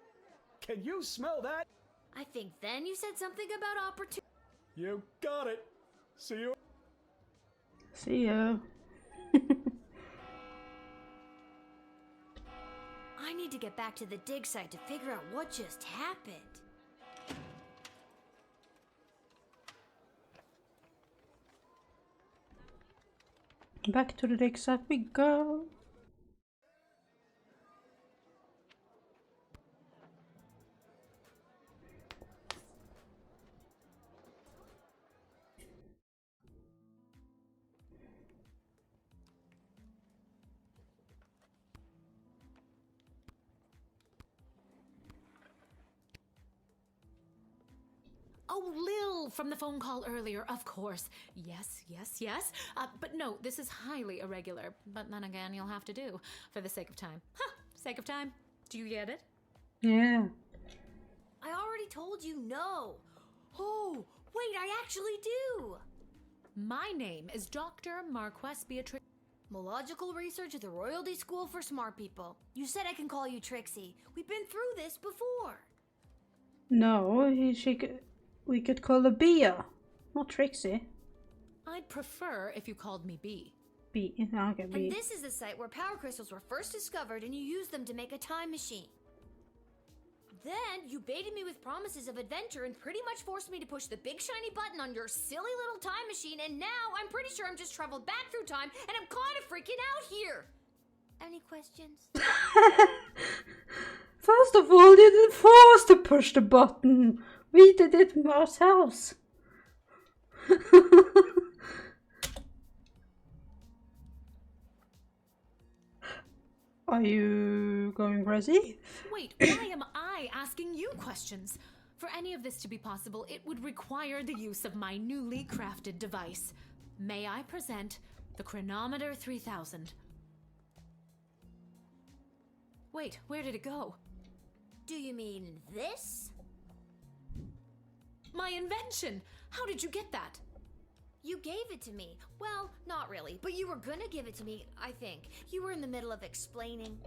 [SPEAKER 10] Can you smell that?
[SPEAKER 4] I think then you said something about opportunity.
[SPEAKER 10] You got it. See you.
[SPEAKER 1] See ya.
[SPEAKER 4] I need to get back to the dig site to figure out what just happened.
[SPEAKER 1] Back to the Dixat we go.
[SPEAKER 11] Oh, Lil, from the phone call earlier, of course. Yes, yes, yes. But no, this is highly irregular. But then again, you'll have to do, for the sake of time. Sake of time. Do you get it?
[SPEAKER 1] Yeah.
[SPEAKER 4] I already told you no. Oh, wait, I actually do.
[SPEAKER 11] My name is Dr. Marquess Beatrice.
[SPEAKER 4] Mological research at the Royalty School for Smart People. You said I can call you Trixie. We've been through this before.
[SPEAKER 1] No, we could call her Bea, not Trixie.
[SPEAKER 11] I'd prefer if you called me B.
[SPEAKER 1] B. Okay, B.
[SPEAKER 4] And this is the site where power crystals were first discovered, and you used them to make a time machine. Then you baited me with promises of adventure and pretty much forced me to push the big shiny button on your silly little time machine, and now I'm pretty sure I'm just traveled back through time and I'm kind of freaking out here. Any questions?
[SPEAKER 1] First of all, you didn't force to push the button. We did it ourselves. Are you going crazy?
[SPEAKER 11] Wait, why am I asking you questions? For any of this to be possible, it would require the use of my newly crafted device. May I present the Chronometer 3000? Wait, where did it go?
[SPEAKER 4] Do you mean this?
[SPEAKER 11] My invention! How did you get that?
[SPEAKER 4] You gave it to me. Well, not really, but you were gonna give it to me, I think. You were in the middle of explaining.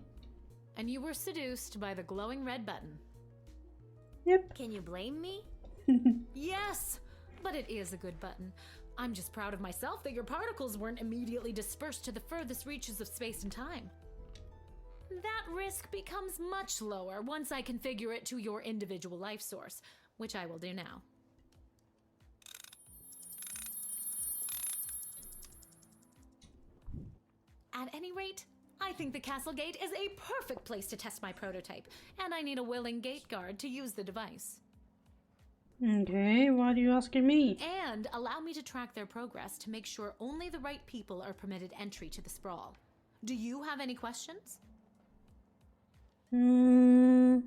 [SPEAKER 11] And you were seduced by the glowing red button.
[SPEAKER 1] Yep.
[SPEAKER 4] Can you blame me?
[SPEAKER 11] Yes! But it is a good button. I'm just proud of myself that your particles weren't immediately dispersed to the furthest reaches of space and time. That risk becomes much lower once I configure it to your individual life source, which I will do now. At any rate, I think the castle gate is a perfect place to test my prototype, and I need a willing gate guard to use the device.
[SPEAKER 1] Okay, why are you asking me?
[SPEAKER 11] And allow me to track their progress to make sure only the right people are permitted entry to the sprawl. Do you have any questions?
[SPEAKER 1] No.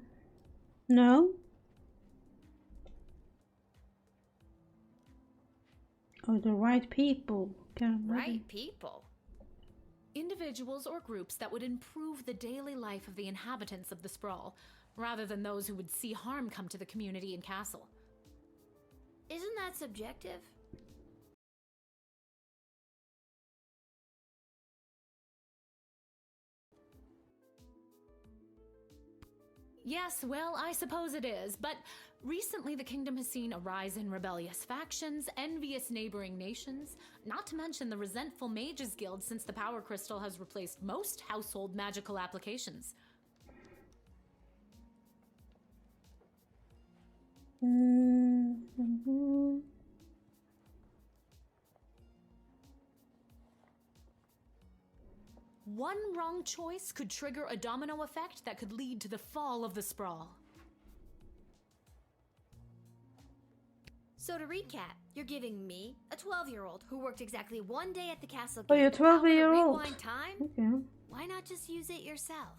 [SPEAKER 1] Oh, the right people.
[SPEAKER 4] Right people?
[SPEAKER 11] Individuals or groups that would improve the daily life of the inhabitants of the sprawl, rather than those who would see harm come to the community and castle.
[SPEAKER 4] Isn't that subjective?
[SPEAKER 11] Yes, well, I suppose it is, but recently the kingdom has seen a rise in rebellious factions, envious neighboring nations, not to mention the resentful Mages Guild since the Power Crystal has replaced most household magical applications. One wrong choice could trigger a domino effect that could lead to the fall of the sprawl.
[SPEAKER 4] So to recap, you're giving me, a 12-year-old who worked exactly one day at the castle
[SPEAKER 1] Oh,
[SPEAKER 4] gate,
[SPEAKER 1] you're
[SPEAKER 4] the power to
[SPEAKER 1] 12-year-old.
[SPEAKER 4] rewind time?
[SPEAKER 1] Okay.
[SPEAKER 4] Why not just use it yourself?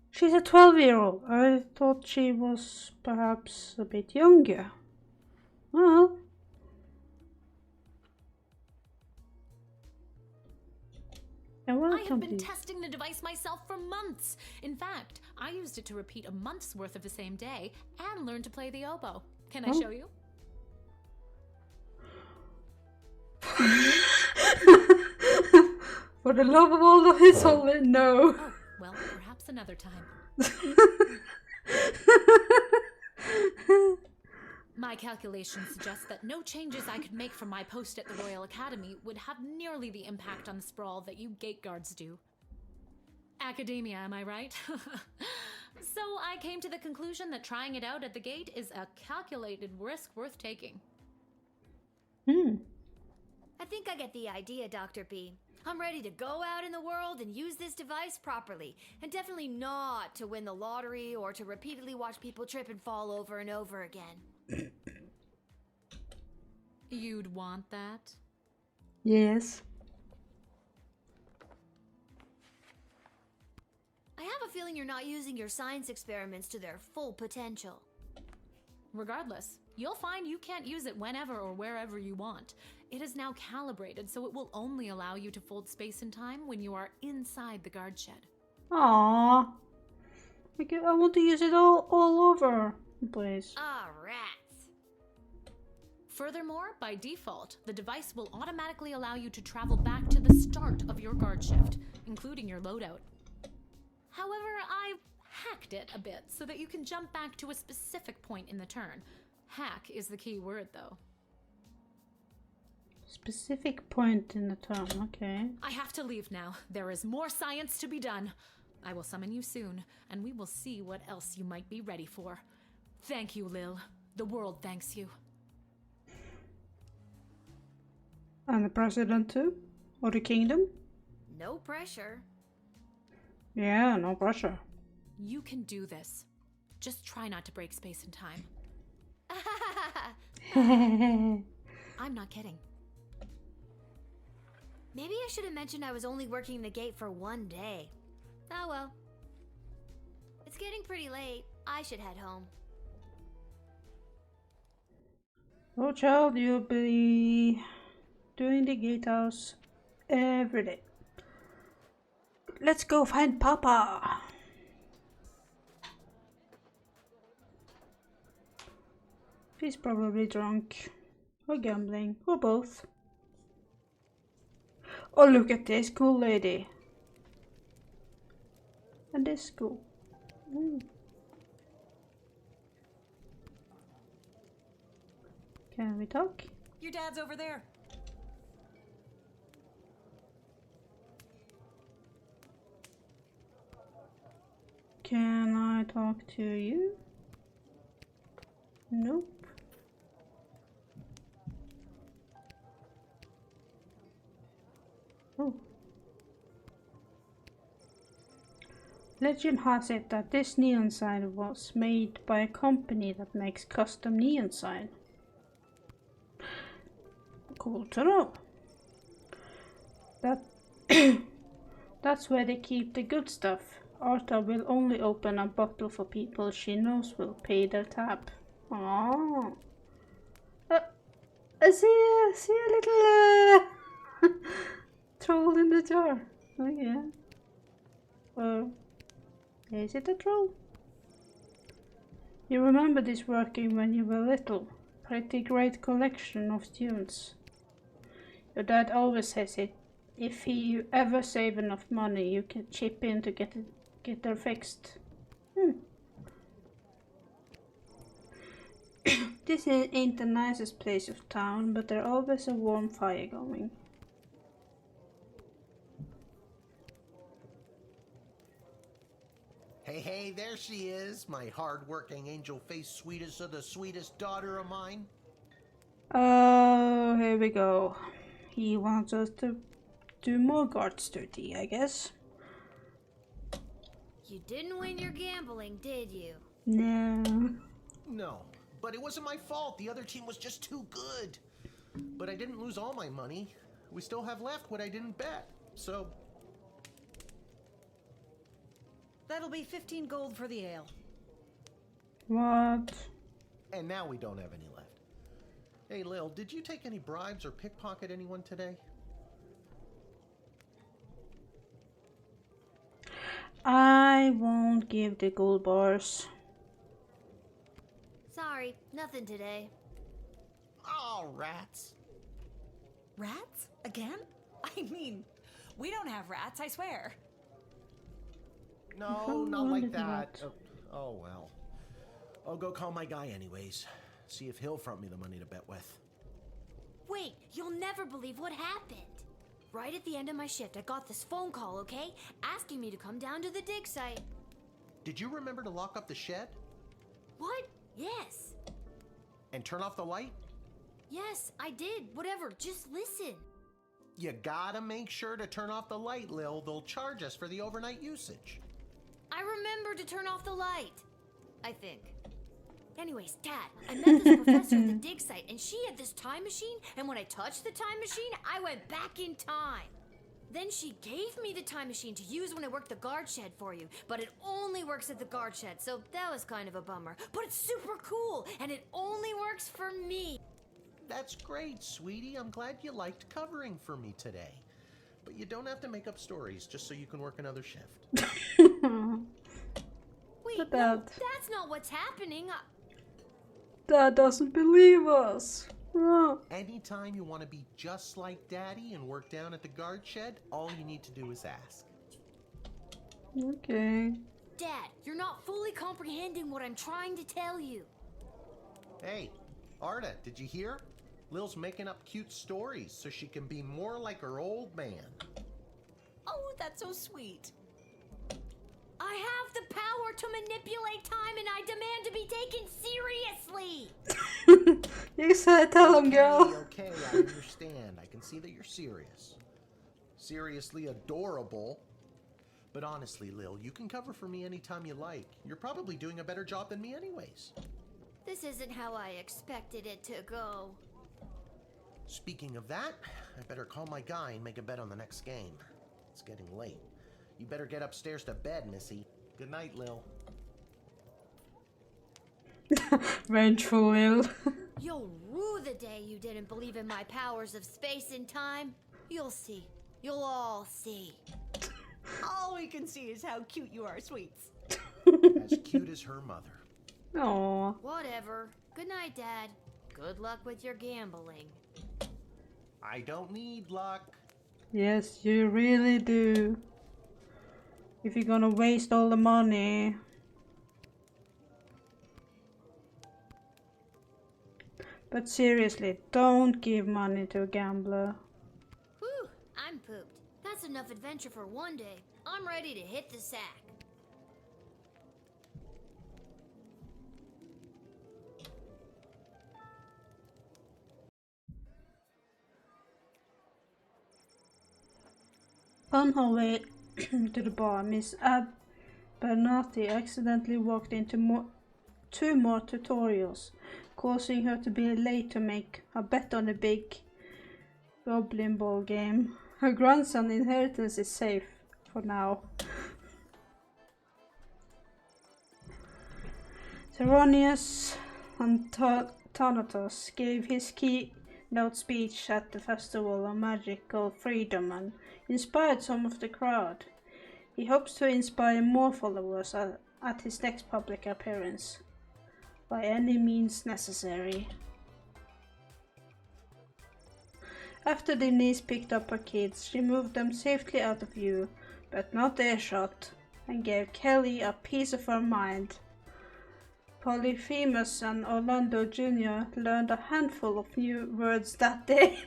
[SPEAKER 1] She's a 12-year-old. I thought she was perhaps a bit younger. Well.
[SPEAKER 11] I have been testing the device myself for months. In fact, I used it to repeat a month's worth of the same day and learn to play the oboe. Can I show you?
[SPEAKER 1] For the love of all that is holy, no.
[SPEAKER 11] Oh, well, perhaps another time. My calculations suggest that no changes I could make from my post at the Royal Academy would have nearly the impact on the sprawl that you gate guards do. Academia, am I right? So I came to the conclusion that trying it out at the gate is a calculated risk worth taking.
[SPEAKER 4] I think think I get the idea, Dr. B. I'm ready to go out in the world and use this device properly, and definitely not to win the lottery or to repeatedly watch people trip and fall over and over again.
[SPEAKER 11] You'd want that?
[SPEAKER 1] Yes.
[SPEAKER 4] I have a feeling you're not using your science experiments to their full potential.
[SPEAKER 11] Regardless, you'll find you can't use it whenever or wherever you want. It is now calibrated, so it will only allow you to fold space and time when you are inside the guard shed.
[SPEAKER 1] Aww. I want to use it all over the place.
[SPEAKER 4] Ah, rats.
[SPEAKER 11] Furthermore, by default, the device will automatically allow you to travel back to the start of your guard shift, including your loadout. However, I've hacked it a bit so that you can jump back to a specific point in the turn. Hack is the key word, though.
[SPEAKER 1] Specific point in the turn, okay.
[SPEAKER 11] I have to leave now. There is more science to be done. I will summon you soon, and we will see what else you might be ready for. Thank you, Lil. The world thanks you.
[SPEAKER 1] And the president too? Or the kingdom?
[SPEAKER 4] No pressure.
[SPEAKER 1] Yeah, no pressure.
[SPEAKER 11] You can do this. Just try not to break space and time. I'm not kidding.
[SPEAKER 4] Maybe I should have mentioned I was only working the gate for one day. Oh well. It's getting pretty late. I should head home.
[SPEAKER 1] Oh child, you'll be doing the gatehouse every day. Let's go find Papa. He's probably drunk, or gambling, or both. Oh, look at this cool lady. And this cool. Ooh. Can we talk?
[SPEAKER 5] Your dad's over there.
[SPEAKER 1] Can I talk to you? Nope. Oh. Legend has it that this neon sign was made by a company that makes custom neon sign. Cool to know. That's where they keep the good stuff. Arta will only open a bottle for people she knows will pay their tab. Aww. I see a little troll in the jar. Oh yeah. Is it a troll? You remember this working when you were little? Pretty great collection of tunes. Your dad always says it. If you ever save enough money, you can chip in to get her fixed. This ain't the nicest place of town, but there's always a warm fire going.
[SPEAKER 3] Hey, there she is, my hard-working, angel-faced sweetest of the sweetest daughter of mine.
[SPEAKER 1] Oh, here we go. He wants us to do more guards duty, I guess.
[SPEAKER 4] You didn't win your gambling, did you?
[SPEAKER 1] No.
[SPEAKER 3] No, but it wasn't my fault. The other team was just too good. But I didn't lose all my money. We still have left what I didn't bet, so...
[SPEAKER 5] That'll be 15 gold for the ale.
[SPEAKER 1] What?
[SPEAKER 3] And now we don't have any left. Hey, Lil, did you take any bribes or pickpocket anyone today?
[SPEAKER 1] I won't give the gold bars.
[SPEAKER 4] Sorry, nothing today.
[SPEAKER 3] Oh, rats.
[SPEAKER 5] Rats? Again? I mean, we don't have rats, I swear.
[SPEAKER 3] No, not like that. Oh, well. I'll go call my guy anyways. See if he'll front me the money to bet with.
[SPEAKER 4] Wait, you'll never believe what happened. Right at the end of my shift, I got this phone call, okay? Asking me to come down to the dig site.
[SPEAKER 3] Did you remember to lock up the shed?
[SPEAKER 4] What? Yes.
[SPEAKER 3] And turn off the light?
[SPEAKER 4] Yes, I did. Whatever, just listen.
[SPEAKER 3] You gotta make sure to turn off the light, Lil. They'll charge us for the overnight usage.
[SPEAKER 4] I remember to turn off the light. I think. Anyways, Dad, I met this professor at the dig site, and she had this time machine, and when I touched the time machine, I went back in time. Then she gave me the time machine to use when I worked the guard shed for you, but it only works at the guard shed, so that was kind of a bummer. But it's super cool, and it only works for me.
[SPEAKER 3] That's great, sweetie. I'm glad you liked covering for me today. But you don't have to make up stories just so you can work another shift.
[SPEAKER 4] Wait,
[SPEAKER 1] But
[SPEAKER 4] no, that's not what's happening.
[SPEAKER 1] Dad doesn't believe us. Oh.
[SPEAKER 3] Anytime you want to be just like Daddy and work down at the guard shed, all you need to do is ask.
[SPEAKER 1] Okay.
[SPEAKER 4] Dad, you're not fully comprehending what I'm trying to tell you.
[SPEAKER 3] Hey, Arda, did you hear? Lil's making up cute stories so she can be more like her old man.
[SPEAKER 5] Oh, that's so sweet.
[SPEAKER 4] I have the power to manipulate time, and I demand to be taken seriously.
[SPEAKER 1] You said tell him, girl.
[SPEAKER 3] Okay, I understand. I can see that you're serious. Seriously adorable. But honestly, Lil, you can cover for me anytime you like. You're probably doing a better job than me anyways.
[SPEAKER 4] This isn't how I expected it to go.
[SPEAKER 3] Speaking of that, I better call my guy and make a bet on the next game. It's getting late. You better get upstairs to bed, Missy. Good night, Lil.
[SPEAKER 1] Vengeful Lil.
[SPEAKER 4] You'll rue the day you didn't believe in my powers of space and time. You'll see. You'll all see.
[SPEAKER 5] All we can see is how cute you are, sweets.
[SPEAKER 3] As cute as her mother.
[SPEAKER 1] Aww.
[SPEAKER 4] Whatever. Good night, Dad. Good luck with your gambling.
[SPEAKER 3] I don't need luck.
[SPEAKER 1] Yes, you really do. If you're gonna waste all the money. But seriously, don't give money to a gambler.
[SPEAKER 4] Whew, I'm pooped. That's enough adventure for one day. I'm ready to hit the sack.
[SPEAKER 1] On her way to the bar, Miss Abernathy accidentally walked into two more tutorials, causing her to be late to make a bet on the big Goblin Ball game. Her grandson's inheritance is safe for now. Tyronius and Thanatos gave his keynote speech at the Festival of Magical Freedom and inspired some of the crowd. He hopes to inspire more followers at his next public appearance, by any means necessary. After Denise picked up her kids, she moved them safely out of view, but not earshot, and gave Kelly a piece of her mind. Polyphemus and Orlando Jr. learned a handful of new words that day,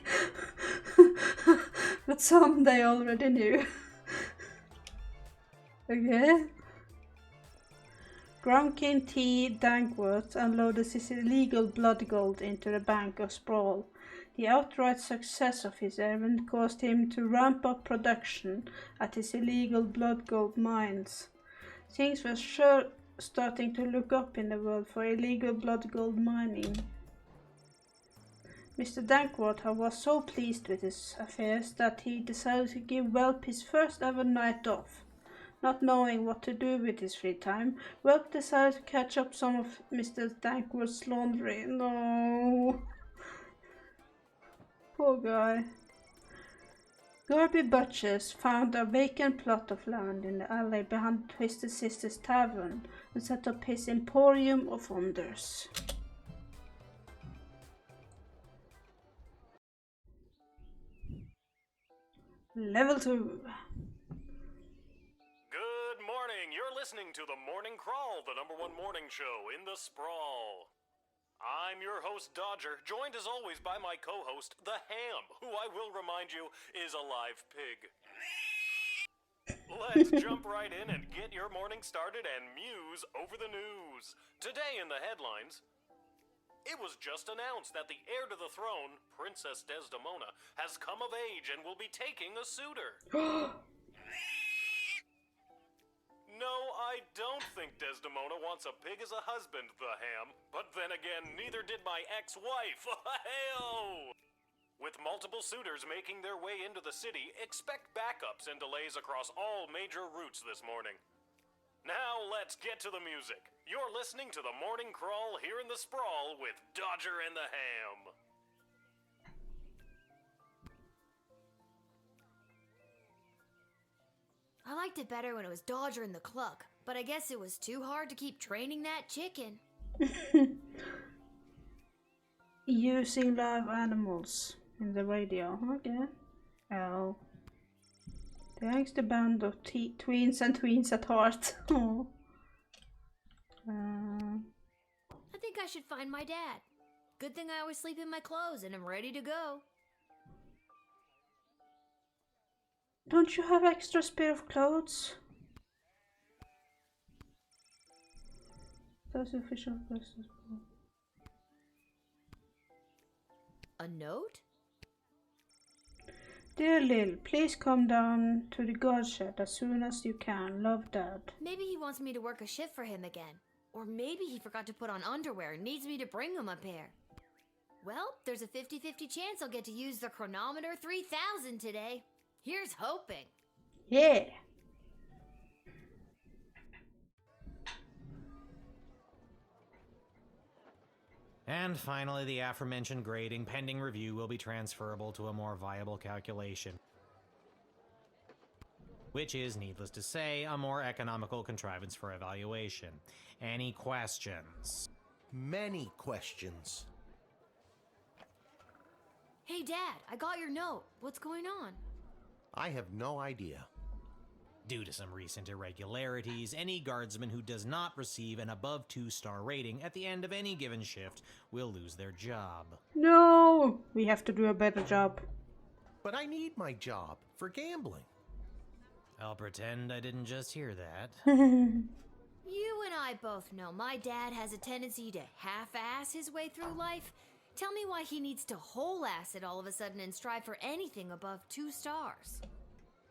[SPEAKER 1] but some they already knew. Okay. Grumpkin T. Dankworth unloaded his illegal blood gold into the Bank of Sprawl. The outright success of his errand caused him to ramp up production at his illegal blood gold mines. Things were sure starting to look up in the world for illegal blood gold mining. Mr. Dankworth was so pleased with his affairs that he decided to give Welp his first ever night off. Not knowing what to do with his free time, Welp decided to catch up some of Mr. Dankworth's laundry. No. Poor guy. Garby Butchers found a vacant plot of land in the alley behind Twisted Sisters Tavern and set up his Emporium of Wonders. Level 2.
[SPEAKER 12] Good morning. You're listening to The Morning Crawl, the #1 morning show in the sprawl. I'm your host, Dodger, joined as always by my co-host, The Ham, who I will remind you is a live pig. Let's jump right in and get your morning started and muse over the news. Today in the headlines, It was just announced that the heir to the throne, Princess Desdemona, has come of age and will be taking a suitor. No, I don't think Desdemona wants a pig as a husband, the Ham. But then again, neither did my ex-wife. Hey-oh! With multiple suitors making their way into the city, expect backups and delays across all major routes this morning. Now let's get to the music. You're listening to the Morning Crawl here in the Sprawl with Dodger and the Ham.
[SPEAKER 4] I liked it better when it was Dodger and the Cluck, but I guess it was too hard to keep training that chicken.
[SPEAKER 1] Using live animals in the radio. Okay. Oh. Thanks the band of tweens and tweens at heart. Oh.
[SPEAKER 4] I think I should find my dad. Good thing I always sleep in my clothes and I'm ready to go.
[SPEAKER 1] Don't you have extra spare of clothes? That's official business.
[SPEAKER 4] A note?
[SPEAKER 1] Dear Lil, please come down to the guard shed as soon as you can. Love, Dad.
[SPEAKER 4] Maybe he wants me to work a shift for him again. Or maybe he forgot to put on underwear and needs me to bring him a pair. Well, there's a 50-50 chance I'll get to use the chronometer 3000 today. Here's hoping.
[SPEAKER 1] Yeah.
[SPEAKER 13] And finally, the aforementioned grading pending review will be transferable to a more viable calculation, which is, needless to say, a more economical contrivance for evaluation. Any questions?
[SPEAKER 3] Many questions.
[SPEAKER 4] Hey, Dad, I got your note. What's going on?
[SPEAKER 3] I have no idea.
[SPEAKER 13] Due to some recent irregularities, any guardsman who does not receive an above 2-star rating at the end of any given shift will lose their job.
[SPEAKER 1] No! We have to do a better job.
[SPEAKER 3] But I need my job for gambling.
[SPEAKER 13] I'll pretend I didn't just hear that.
[SPEAKER 4] You and I both know my dad has a tendency to half-ass his way through life. Tell me why he needs to whole-ass it all of a sudden and strive for anything above 2 stars.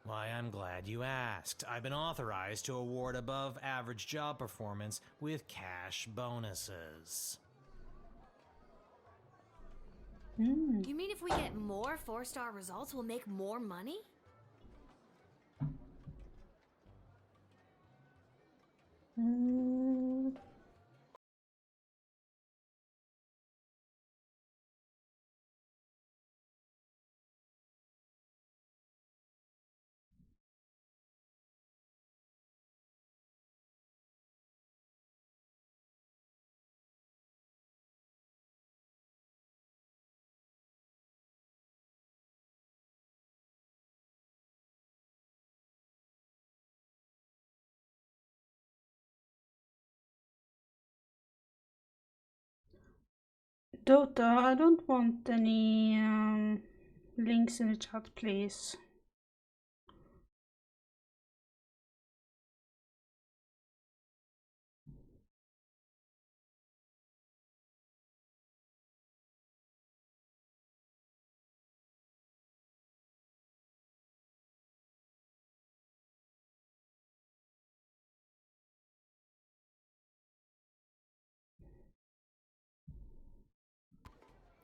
[SPEAKER 13] Why, I'm glad you asked. I've been authorized to award above average job performance with cash bonuses.
[SPEAKER 4] You mean if we get more 4-star results, we'll make more money?
[SPEAKER 1] Dota, I don't want any links in the chat, please.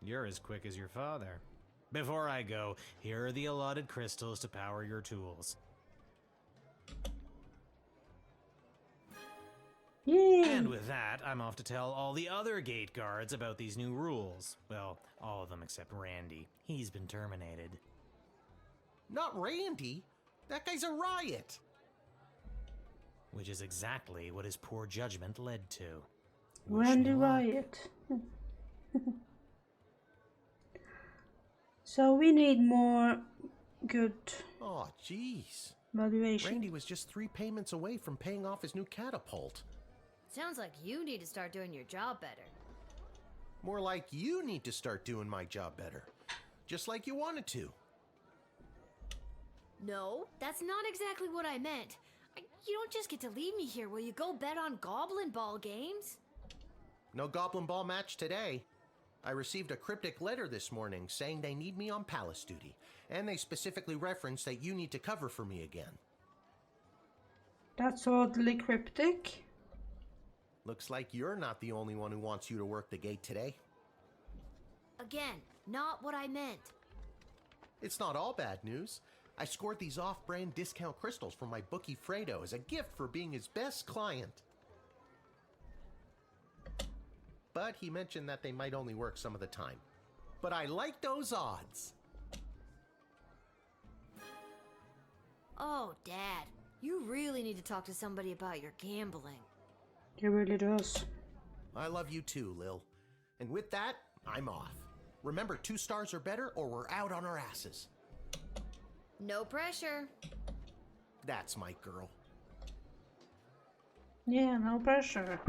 [SPEAKER 13] You're as quick as your father. Before I go, here are the allotted crystals to power your tools.
[SPEAKER 1] Yay!
[SPEAKER 13] And with that, I'm off to tell all the other gate guards about these new rules. Well, all of them except Randy. He's been terminated.
[SPEAKER 3] Not Randy. That guy's a riot.
[SPEAKER 13] Which is exactly what his poor judgment led to.
[SPEAKER 1] Randy Riot. So we need more good
[SPEAKER 3] Oh, jeez.
[SPEAKER 1] valuation.
[SPEAKER 3] Randy was just 3 payments away from paying off his new catapult.
[SPEAKER 4] Sounds like you need to start doing your job better.
[SPEAKER 3] More like you need to start doing my job better. Just like you wanted to.
[SPEAKER 4] No, that's not exactly what I meant. You don't just get to leave me here while you go bet on Goblin Ball games.
[SPEAKER 3] No Goblin Ball match today. I received a cryptic letter this morning saying they need me on palace duty, and they specifically referenced that you need to cover for me again.
[SPEAKER 1] That's oddly cryptic.
[SPEAKER 3] Looks like you're not the only one who wants you to work the gate today.
[SPEAKER 4] Again, not what I meant.
[SPEAKER 3] It's not all bad news. I scored these off-brand discount crystals from my bookie Fredo as a gift for being his best client. But he mentioned that they might only work some of the time. But I like those odds.
[SPEAKER 4] Oh, Dad, you really need to talk to somebody about your gambling.
[SPEAKER 1] He really does.
[SPEAKER 3] I love you too, Lil. And with that, I'm off. Remember, 2 stars or better or we're out on our asses.
[SPEAKER 4] No pressure.
[SPEAKER 3] That's my girl.
[SPEAKER 1] Yeah, no pressure.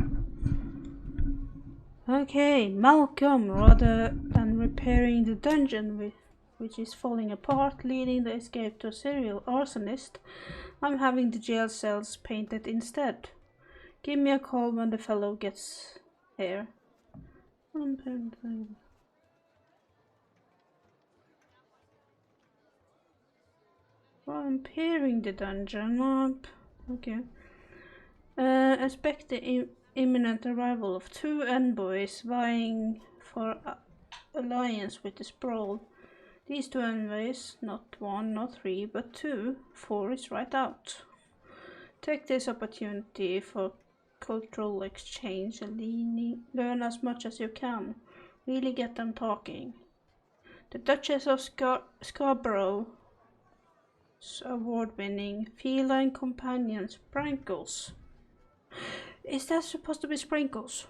[SPEAKER 1] Okay, Malcolm, rather than repairing the dungeon which is falling apart, leading the escape to a serial arsonist, I'm having the jail cells painted instead. Give me a call when the fellow gets here. Repairing the dungeon map. Okay. Expect the imminent arrival of 2 envoys vying for alliance with the Sprawl. These 2 envoys, not 1, not 3, but 2, 4 is right out. Take this opportunity for cultural exchange and learn as much as you can. Really get them talking. The Duchess of Scarborough's award-winning feline companion Sprankles. Is that supposed to be Sprinkles?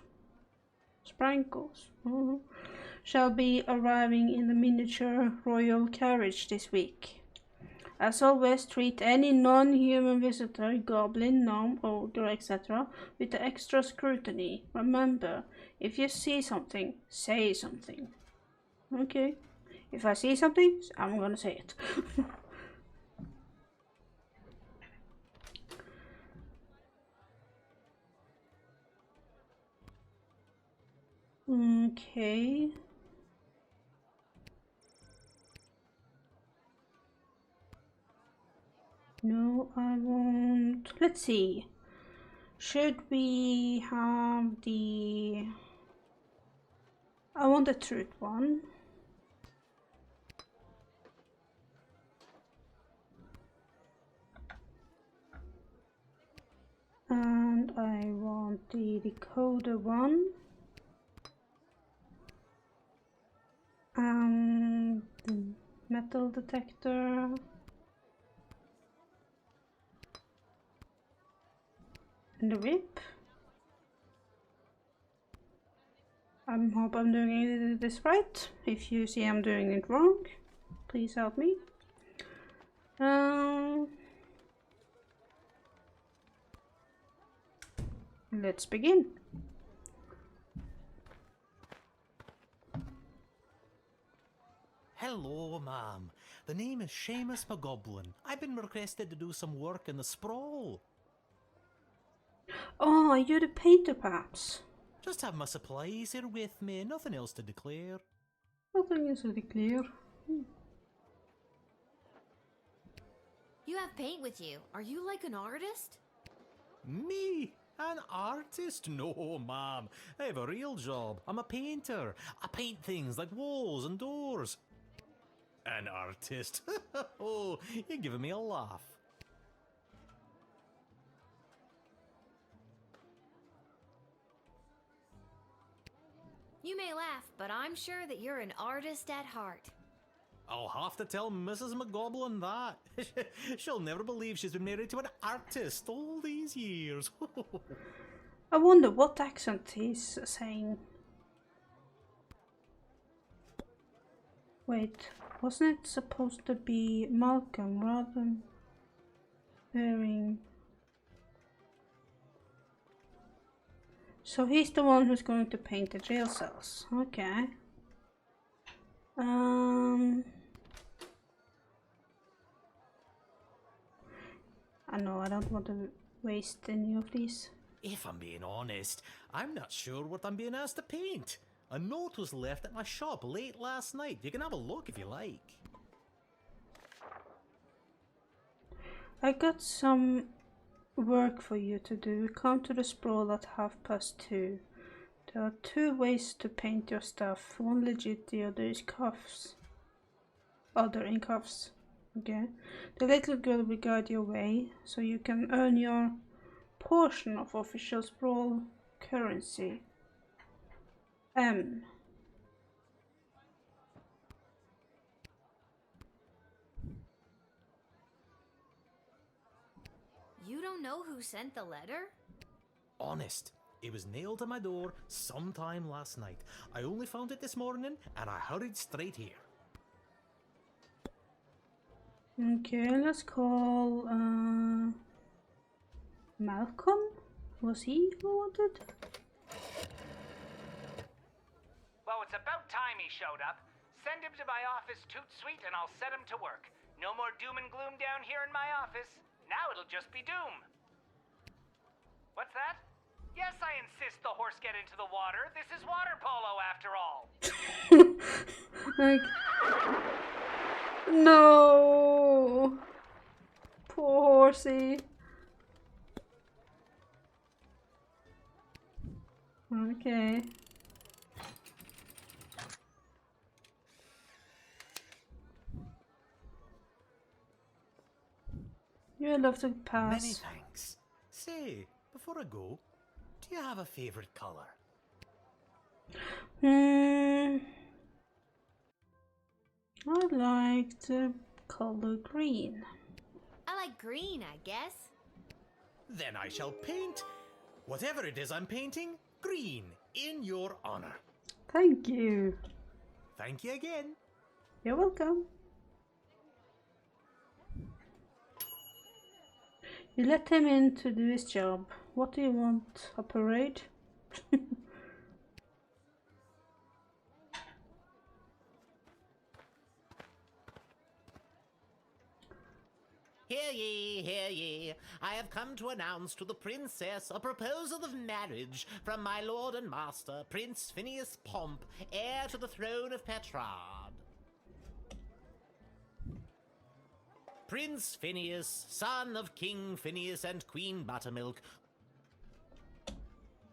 [SPEAKER 1] Sprankles. Shall be arriving in the miniature royal carriage this week. As always, treat any non-human visitor, goblin, gnome, ogre, etc. with the extra scrutiny. Remember, if you see something, say something. Okay. If I see something, I'm gonna say it. Okay. No, I won't. Let's see. Should we have the... I want the truth one. And I want the decoder one. And the metal detector. And the whip. I hope I'm doing this right. If you see I'm doing it wrong, please help me. Let's begin.
[SPEAKER 13] Hello, ma'am. The name is Seamus McGoblin. I've been requested to do some work in the Sprawl.
[SPEAKER 1] Oh, are you the painter, perhaps?
[SPEAKER 13] Just have my supplies here with me, nothing else to declare.
[SPEAKER 1] Nothing is to declare.
[SPEAKER 4] You have paint with you. Are you like an artist?
[SPEAKER 13] Me? An artist? No, ma'am. I have a real job. I'm a painter. I paint things like walls and doors. An artist? Oh, you're giving me a laugh.
[SPEAKER 4] You may laugh, but I'm sure that you're an artist at heart.
[SPEAKER 13] I'll have to tell Mrs. McGoblin that. She'll never believe she's been married to an artist all these years.
[SPEAKER 1] I wonder what accent he's saying. Wait, wasn't it supposed to be Malcolm rather than wearing... So he's the one who's going to paint the jail cells. Okay. I know, I don't want to waste any of these.
[SPEAKER 13] If I'm being honest, I'm not sure what I'm being asked to paint. A note was left at my shop late last night. You can have a look if you like.
[SPEAKER 1] I got some work for you to do. Come to the sprawl at 2:30. There are 2 ways to paint your stuff. One legit, the other is cuffs. Other in cuffs. Okay. The little girl will guide your way, so you can earn your portion of official sprawl currency. M.
[SPEAKER 4] You don't know who sent the letter?
[SPEAKER 13] Honest. It was nailed to my door sometime last night. I only found it this morning and I hurried straight here.
[SPEAKER 1] Okay, let's call Malcolm? Was he who wanted?
[SPEAKER 6] Well, it's about time he showed up. Send him to my office toot sweet and I'll set him to work. No more doom and gloom down here in my office. Now it'll just be doom. What's that? Yes, I insist the horse get into the water. This is water polo after all.
[SPEAKER 1] Like, no, poor horsey. Okay. You'll have to pass.
[SPEAKER 13] Many thanks. Say, before I go, do you have a favorite color?
[SPEAKER 1] I like the color green.
[SPEAKER 4] I like green, I guess.
[SPEAKER 13] Then I shall paint whatever it is I'm painting green in your honor.
[SPEAKER 1] Thank you.
[SPEAKER 13] Thank you again.
[SPEAKER 1] You're welcome. You let him in to do his job. What do you want? A parade?
[SPEAKER 14] Hear ye, hear ye. I have come to announce to the princess a proposal of marriage from my lord and master, Prince Phineas Pomp, heir to the throne of Petrard. Prince Phineas, son of King Phineas and Queen Buttermilk,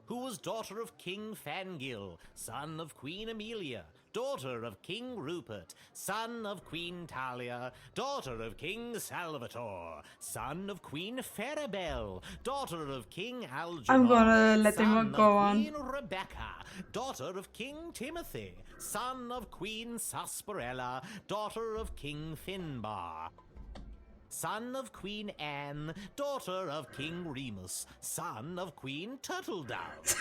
[SPEAKER 14] who was daughter of King Fangil, son of Queen Amelia, daughter of King Rupert, son of Queen Talia, daughter of King Salvatore, son of Queen Farabelle, daughter of King Algernon,
[SPEAKER 1] I'm gonna let him
[SPEAKER 14] son
[SPEAKER 1] go
[SPEAKER 14] of
[SPEAKER 1] on.
[SPEAKER 14] Queen Rebecca, daughter of King Timothy, son of Queen Sarsaparilla, daughter of King Finbar, son of Queen Anne, daughter of King Remus, son of Queen Turtledove,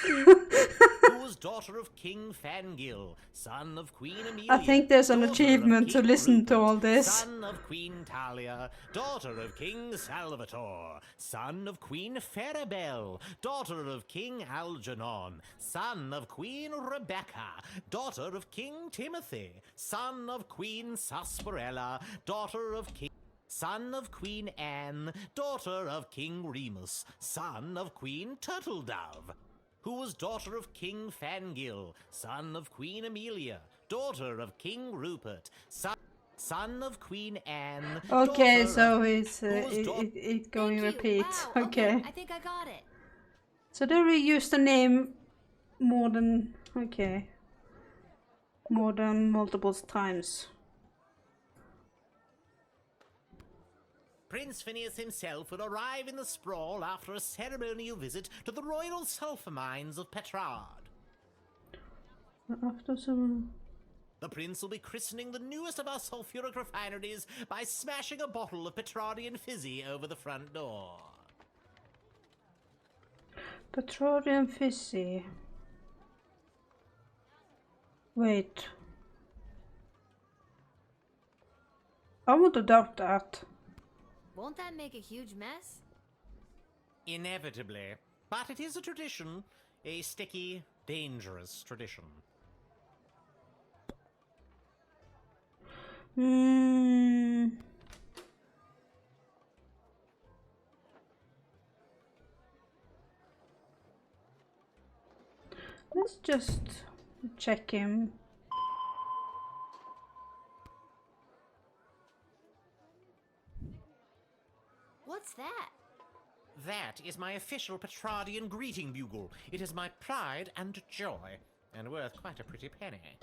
[SPEAKER 14] who was daughter of King Fangil, son of Queen Amelia.
[SPEAKER 1] I think there's an
[SPEAKER 14] daughter of
[SPEAKER 1] achievement to
[SPEAKER 14] King
[SPEAKER 1] listen to all
[SPEAKER 14] Rupert,
[SPEAKER 1] this.
[SPEAKER 14] son of Queen Talia, daughter of King Salvatore, son of Queen Farabelle, daughter of King Algernon, son of Queen Rebecca, daughter of King Timothy, son of Queen Sarsaparilla, daughter of King... son of Queen Anne, daughter of King Remus, son of Queen Turtledove, who was daughter of King Fangil, son of Queen Amelia, daughter of King Rupert, son of Queen Anne.
[SPEAKER 1] Okay,
[SPEAKER 14] daughter
[SPEAKER 1] so
[SPEAKER 14] of,
[SPEAKER 1] it's
[SPEAKER 14] who was
[SPEAKER 1] it going
[SPEAKER 4] Thank you.
[SPEAKER 1] repeat.
[SPEAKER 4] Wow,
[SPEAKER 1] Okay.
[SPEAKER 4] I think I got it.
[SPEAKER 1] So they reused the name more than multiple times.
[SPEAKER 14] Prince Phineas himself will arrive in the sprawl after a ceremonial visit to the royal sulphur mines of Petrard.
[SPEAKER 1] After some.
[SPEAKER 14] The prince will be christening the newest of our sulphuric refineries by smashing a bottle of Petrardian fizzy over the front door.
[SPEAKER 1] Petroleum fizzy. Wait. I want to doubt that.
[SPEAKER 4] Won't that make a huge mess?
[SPEAKER 14] Inevitably. But it is a tradition. A sticky, dangerous tradition.
[SPEAKER 1] Let's just check him.
[SPEAKER 4] What's that?
[SPEAKER 14] That is my official Petrardian greeting bugle. It is my pride and joy, and worth quite a pretty penny.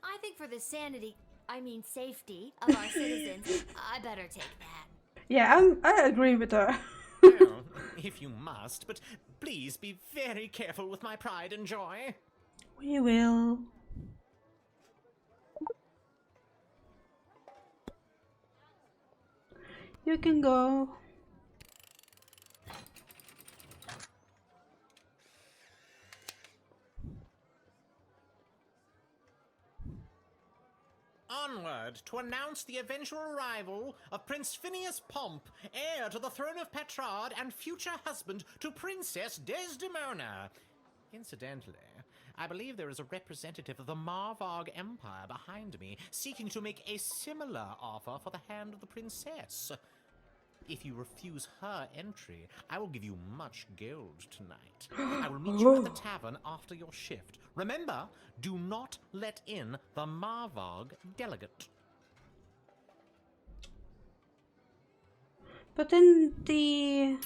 [SPEAKER 4] I think for the safety of our citizens, I better take that.
[SPEAKER 1] Yeah, I agree with her.
[SPEAKER 14] Well, if you must, but please be very careful with my pride and joy.
[SPEAKER 1] We will. You can go.
[SPEAKER 14] Onward to announce the eventual arrival of Prince Phineas Pomp, heir to the throne of Petrard and future husband to Princess Desdemona. Incidentally, I believe there is a representative of the Marvarg Empire behind me, seeking to make a similar offer for the hand of the princess. If you refuse her entry, I will give you much gold tonight. I will meet you at the tavern after your shift. Remember, do not let in the Marvarg delegate.
[SPEAKER 1] But then the...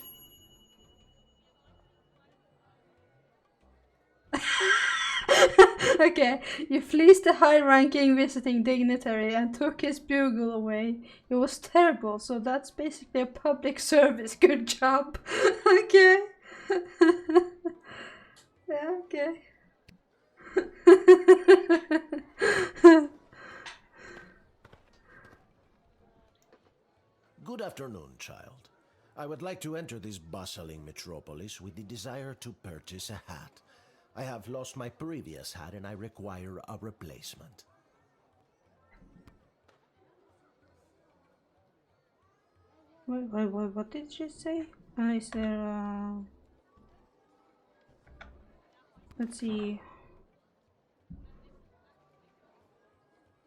[SPEAKER 1] Okay, you fleeced the high-ranking visiting dignitary and took his bugle away. It was terrible, so that's basically a public service. Good job. Okay. Yeah, okay.
[SPEAKER 15] Good afternoon, child. I would like to enter this bustling metropolis with the desire to purchase a hat. I have lost my previous hat and I require a replacement.
[SPEAKER 1] Wait, what did she say? Is there let's see.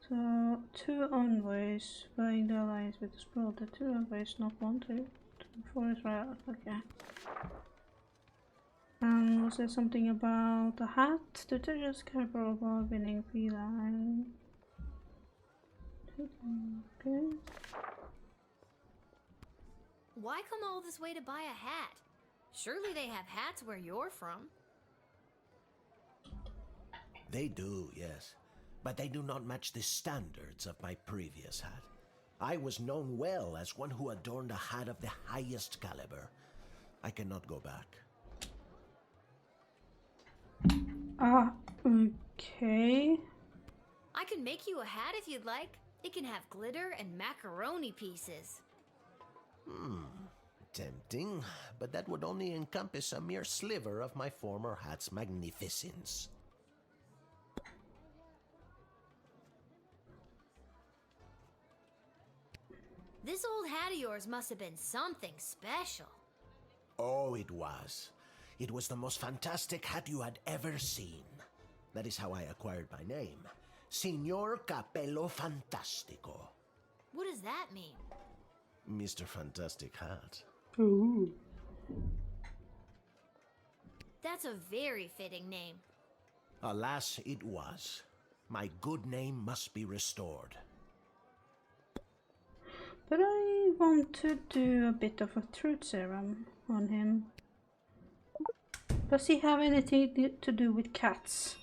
[SPEAKER 1] So, 2 envoys flying the alliance with the sprawl. The 2 envoys not 1, 2, 4 is right. Okay. Was there something about the hat? The judges care about winning feline. Okay.
[SPEAKER 4] Why come all this way to buy a hat? Surely they have hats where you're from.
[SPEAKER 15] They do, yes. But they do not match the standards of my previous hat. I was known well as one who adorned a hat of the highest caliber. I cannot go back.
[SPEAKER 1] Okay.
[SPEAKER 4] I can make you a hat if you'd like. It can have glitter and macaroni pieces.
[SPEAKER 15] Tempting, but that would only encompass a mere sliver of my former hat's magnificence.
[SPEAKER 4] This old hat of yours must have been something special.
[SPEAKER 15] Oh, it was. It was the most fantastic hat you had ever seen. That is how I acquired my name. Signor Capello Fantastico.
[SPEAKER 4] What does that mean?
[SPEAKER 15] Mr. Fantastic Hat.
[SPEAKER 1] Ooh.
[SPEAKER 4] That's a very fitting name.
[SPEAKER 15] Alas, it was. My good name must be restored.
[SPEAKER 1] But I want to do a bit of a truth serum on him. Does he have anything to do with cats?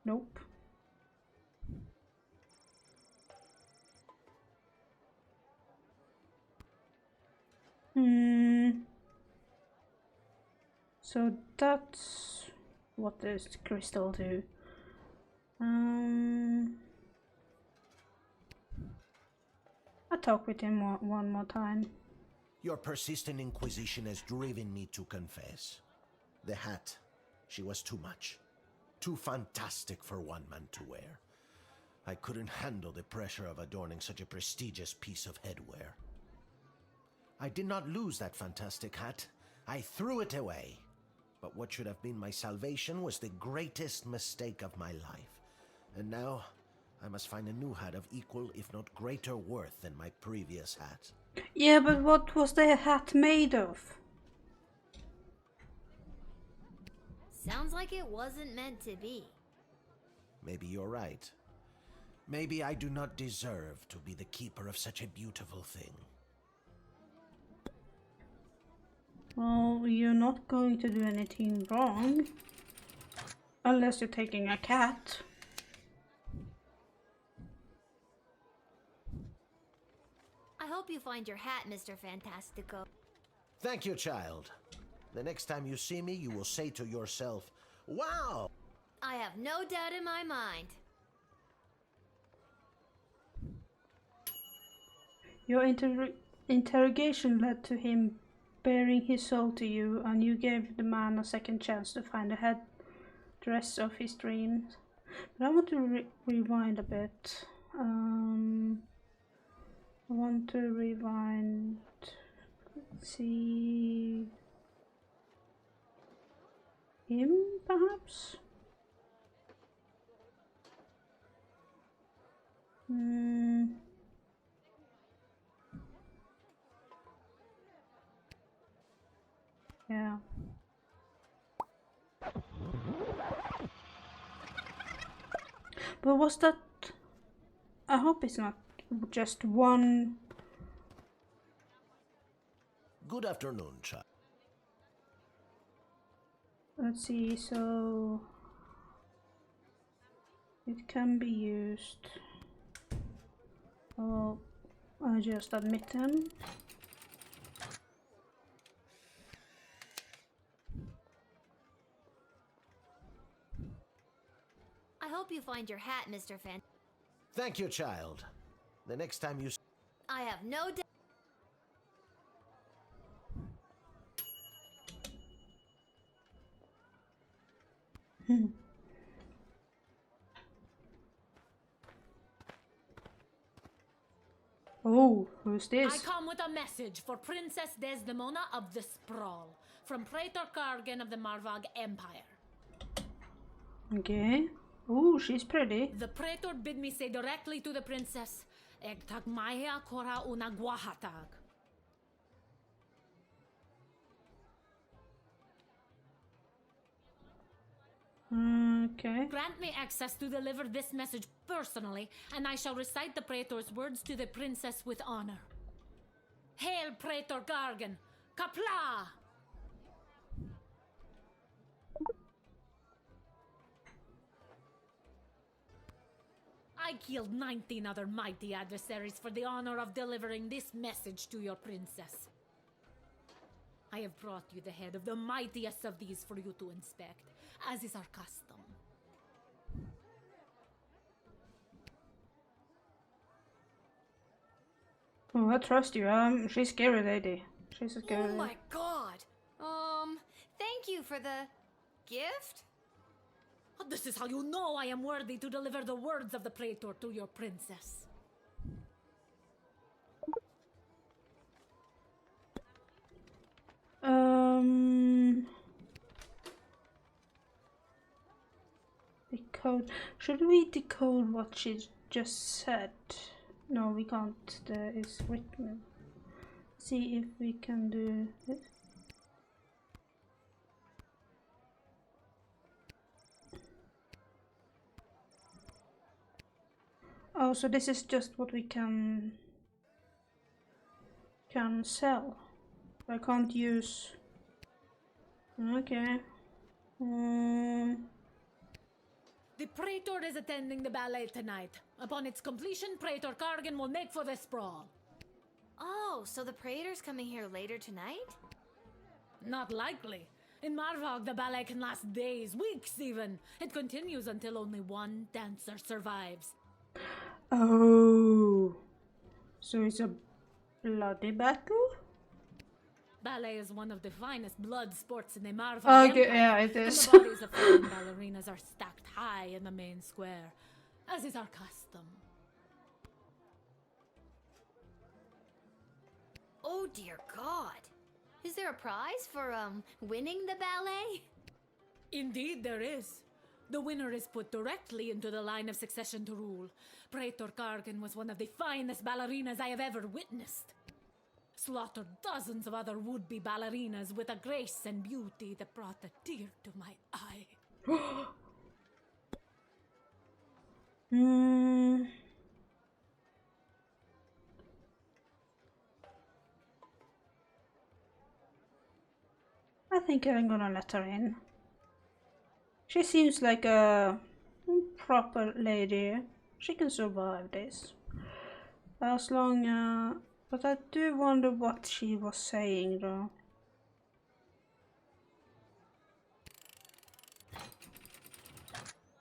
[SPEAKER 1] Nope. So that's what does crystal do? I'll talk with him one more time.
[SPEAKER 15] Your persistent inquisition has driven me to confess. The hat, she was too much. Too fantastic for one man to wear. I couldn't handle the pressure of adorning such a prestigious piece of headwear. I did not lose that fantastic hat. I threw it away. But what should have been my salvation was the greatest mistake of my life. And now, I must find a new hat of equal, if not greater worth than my previous hat.
[SPEAKER 1] Yeah, but what was the hat made of?
[SPEAKER 4] Sounds like it wasn't meant to be.
[SPEAKER 15] Maybe you're right. Maybe I do not deserve to be the keeper of such a beautiful thing.
[SPEAKER 1] Well, you're not going to do anything wrong. Unless you're taking a cat.
[SPEAKER 4] I hope you find your hat, Mr. Fantastico.
[SPEAKER 15] Thank you, child. The next time you see me, you will say to yourself, "Wow!"
[SPEAKER 4] I have no doubt in my mind.
[SPEAKER 1] Your interrogation led to him bearing his soul to you, and you gave the man a second chance to find the headdress of his dreams. But I want to rewind a bit. I want to rewind. Let's see. Him, perhaps? Yeah. But was that... I hope it's not just one...
[SPEAKER 15] Good afternoon, child.
[SPEAKER 1] Let's see, so... It can be used... Oh, I just admit him.
[SPEAKER 4] I hope you find your hat, Mr. Fan.
[SPEAKER 15] Thank you, child. The next time you...
[SPEAKER 4] I have no doubt.
[SPEAKER 1] Oh, who's this?
[SPEAKER 11] I come with a message for Princess Desdemona of the Sprawl, from Praetor Kargan of the Marvog Empire.
[SPEAKER 1] Okay. Oh, she's pretty.
[SPEAKER 11] The Praetor bid me say directly to the princess, Egtag Maya Kora una Guahatag.
[SPEAKER 1] Okay.
[SPEAKER 11] Grant me access to deliver this message personally, and I shall recite the Praetor's words to the princess with honor. Hail, Praetor Gargan! Kapla! I killed 19 other mighty adversaries for the honor of delivering this message to your princess. I have brought you the head of the mightiest of these for you to inspect, as is our custom.
[SPEAKER 1] Oh, I trust you. She's a scary lady. She's a scary
[SPEAKER 4] Oh
[SPEAKER 1] lady.
[SPEAKER 4] my god. Thank you for the gift?
[SPEAKER 11] This is how you know I am worthy to deliver the words of the Praetor to your princess.
[SPEAKER 1] Decode. Should we decode what she just said? No, we can't. There is written. See if we can do it. Oh, so this is just what we can sell. I can't use. Okay.
[SPEAKER 11] The Praetor is attending the ballet tonight. Upon its completion, Praetor Kargan will make for the sprawl.
[SPEAKER 4] Oh, so the Praetor's coming here later tonight?
[SPEAKER 11] Not likely. In Marvog, the ballet can last days, weeks even. It continues until only one dancer survives.
[SPEAKER 1] Oh, so it's a bloody battle?
[SPEAKER 11] Ballet is one of the finest blood sports in the Marvog
[SPEAKER 1] Okay,
[SPEAKER 11] Empire,
[SPEAKER 1] yeah, it is.
[SPEAKER 11] And the bodies of fallen ballerinas are stacked high in the main square, as is our custom.
[SPEAKER 4] Oh dear God. Is there a prize for, winning the ballet?
[SPEAKER 11] Indeed there is. The winner is put directly into the line of succession to rule. Praetor Kargan was one of the finest ballerinas I have ever witnessed. slaughtered dozens of other would-be ballerinas with a grace and beauty that brought a tear to my eye.
[SPEAKER 1] I think I'm gonna let her in. She seems like a proper lady. She can survive this. As long but I do wonder what she was saying though.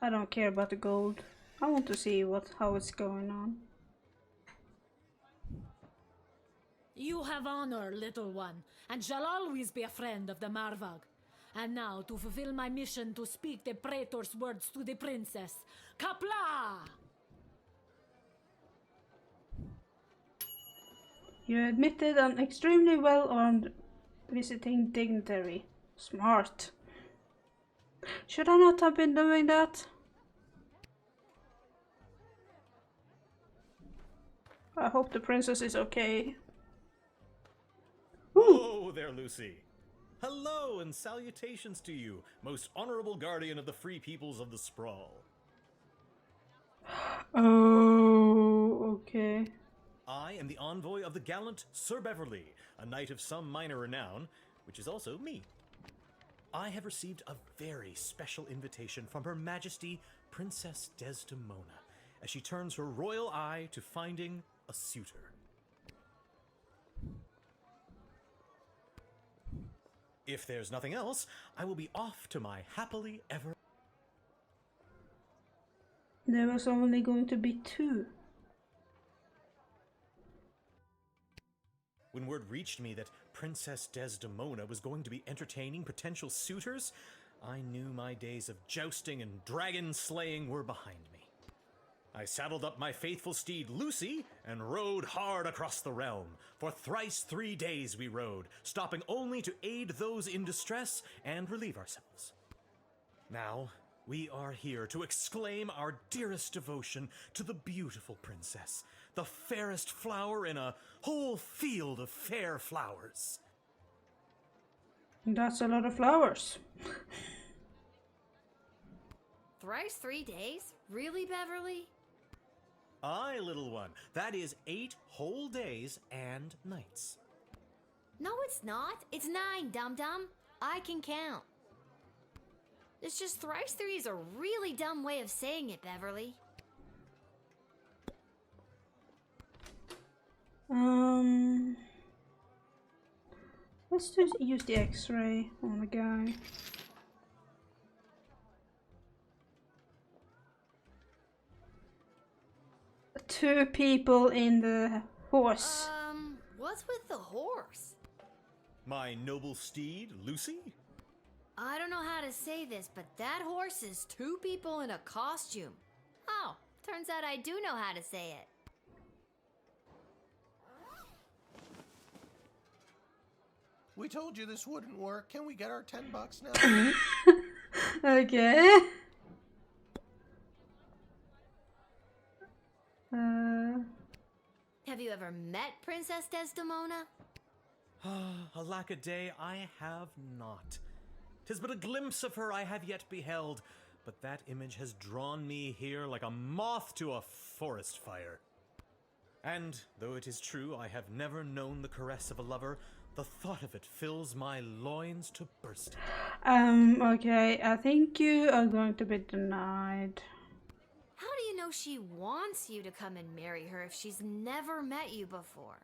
[SPEAKER 1] I don't care about the gold. I want to see how it's going on.
[SPEAKER 11] You have honor, little one, and shall always be a friend of the Marvag. And now, to fulfill my mission to speak the Praetor's words to the princess. Kapla!
[SPEAKER 1] You admitted an extremely well-armed visiting dignitary. Smart. Should I not have been doing that? I hope the princess is okay.
[SPEAKER 12] Whoa there, Lucy. Hello and salutations to you, most honorable guardian of the free peoples of the Sprawl.
[SPEAKER 1] Oh, okay.
[SPEAKER 12] I am the envoy of the gallant Sir Beverly, a knight of some minor renown, which is also me. I have received a very special invitation from Her Majesty Princess Desdemona, as she turns her royal eye to finding a suitor. If there's nothing else, I will be off to my happily ever...
[SPEAKER 1] There was only going to be 2.
[SPEAKER 12] When word reached me that Princess Desdemona was going to be entertaining potential suitors, I knew my days of jousting and dragon slaying were behind me. I saddled up my faithful steed Lucy and rode hard across the realm. For thrice 3 days we rode, stopping only to aid those in distress and relieve ourselves. Now, we are here to exclaim our dearest devotion to the beautiful princess, the fairest flower in a whole field of fair flowers.
[SPEAKER 1] That's a lot of flowers.
[SPEAKER 4] Thrice 3 days? Really, Beverly?
[SPEAKER 12] Aye, little one. That is 8 whole days and nights.
[SPEAKER 4] No, it's not. It's 9, dum-dum. I can count. It's just thrice 3 is a really dumb way of saying it, Beverly.
[SPEAKER 1] Let's just use the X-ray on the guy. Two people in the horse.
[SPEAKER 4] What's with the horse?
[SPEAKER 12] My noble steed, Lucy?
[SPEAKER 4] I don't know how to say this, but that horse is 2 people in a costume. Oh, turns out I do know how to say it.
[SPEAKER 3] We told you this wouldn't work. Can we get our $10 now?
[SPEAKER 1] Okay.
[SPEAKER 4] Have you ever met Princess Desdemona?
[SPEAKER 12] Alack a day, I have not. 'Tis but a glimpse of her I have yet beheld, but that image has drawn me here like a moth to a forest fire. And, though it is true I have never known the caress of a lover, the thought of it fills my loins to bursting.
[SPEAKER 1] Okay, I think you are going to be denied.
[SPEAKER 4] How do you know she wants you to come and marry her if she's never met you before?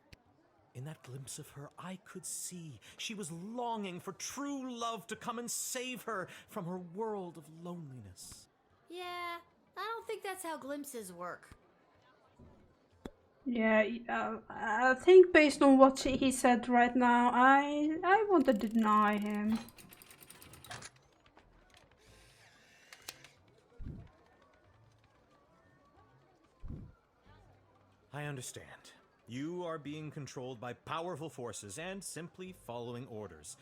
[SPEAKER 12] In that glimpse of her, I could see she was longing for true love to come and save her from her world of loneliness.
[SPEAKER 4] Yeah, I don't think that's how glimpses work.
[SPEAKER 1] Yeah, I think based on what he said right now, I want to deny him.
[SPEAKER 12] I understand. You are being controlled by powerful forces and simply following orders.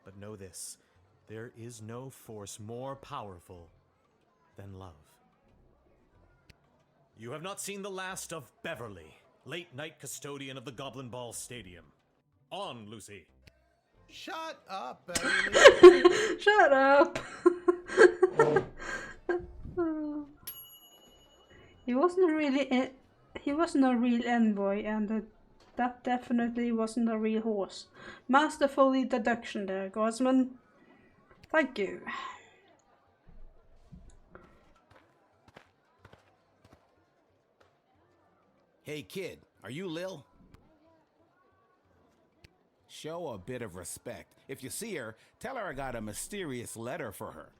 [SPEAKER 12] But know this, there is no force more powerful than love. You have not seen the last of Beverly, late night custodian of the Goblin Ball Stadium.
[SPEAKER 13] On, Lucy.
[SPEAKER 3] Shut up, Beverly.
[SPEAKER 1] Shut up. He wasn't a real envoy, and that definitely wasn't a real horse. Masterful deduction there, Guardsman. Thank you.
[SPEAKER 16] Hey kid, are you Lil? Show a bit of respect. If you see her, tell her I got a mysterious letter for her.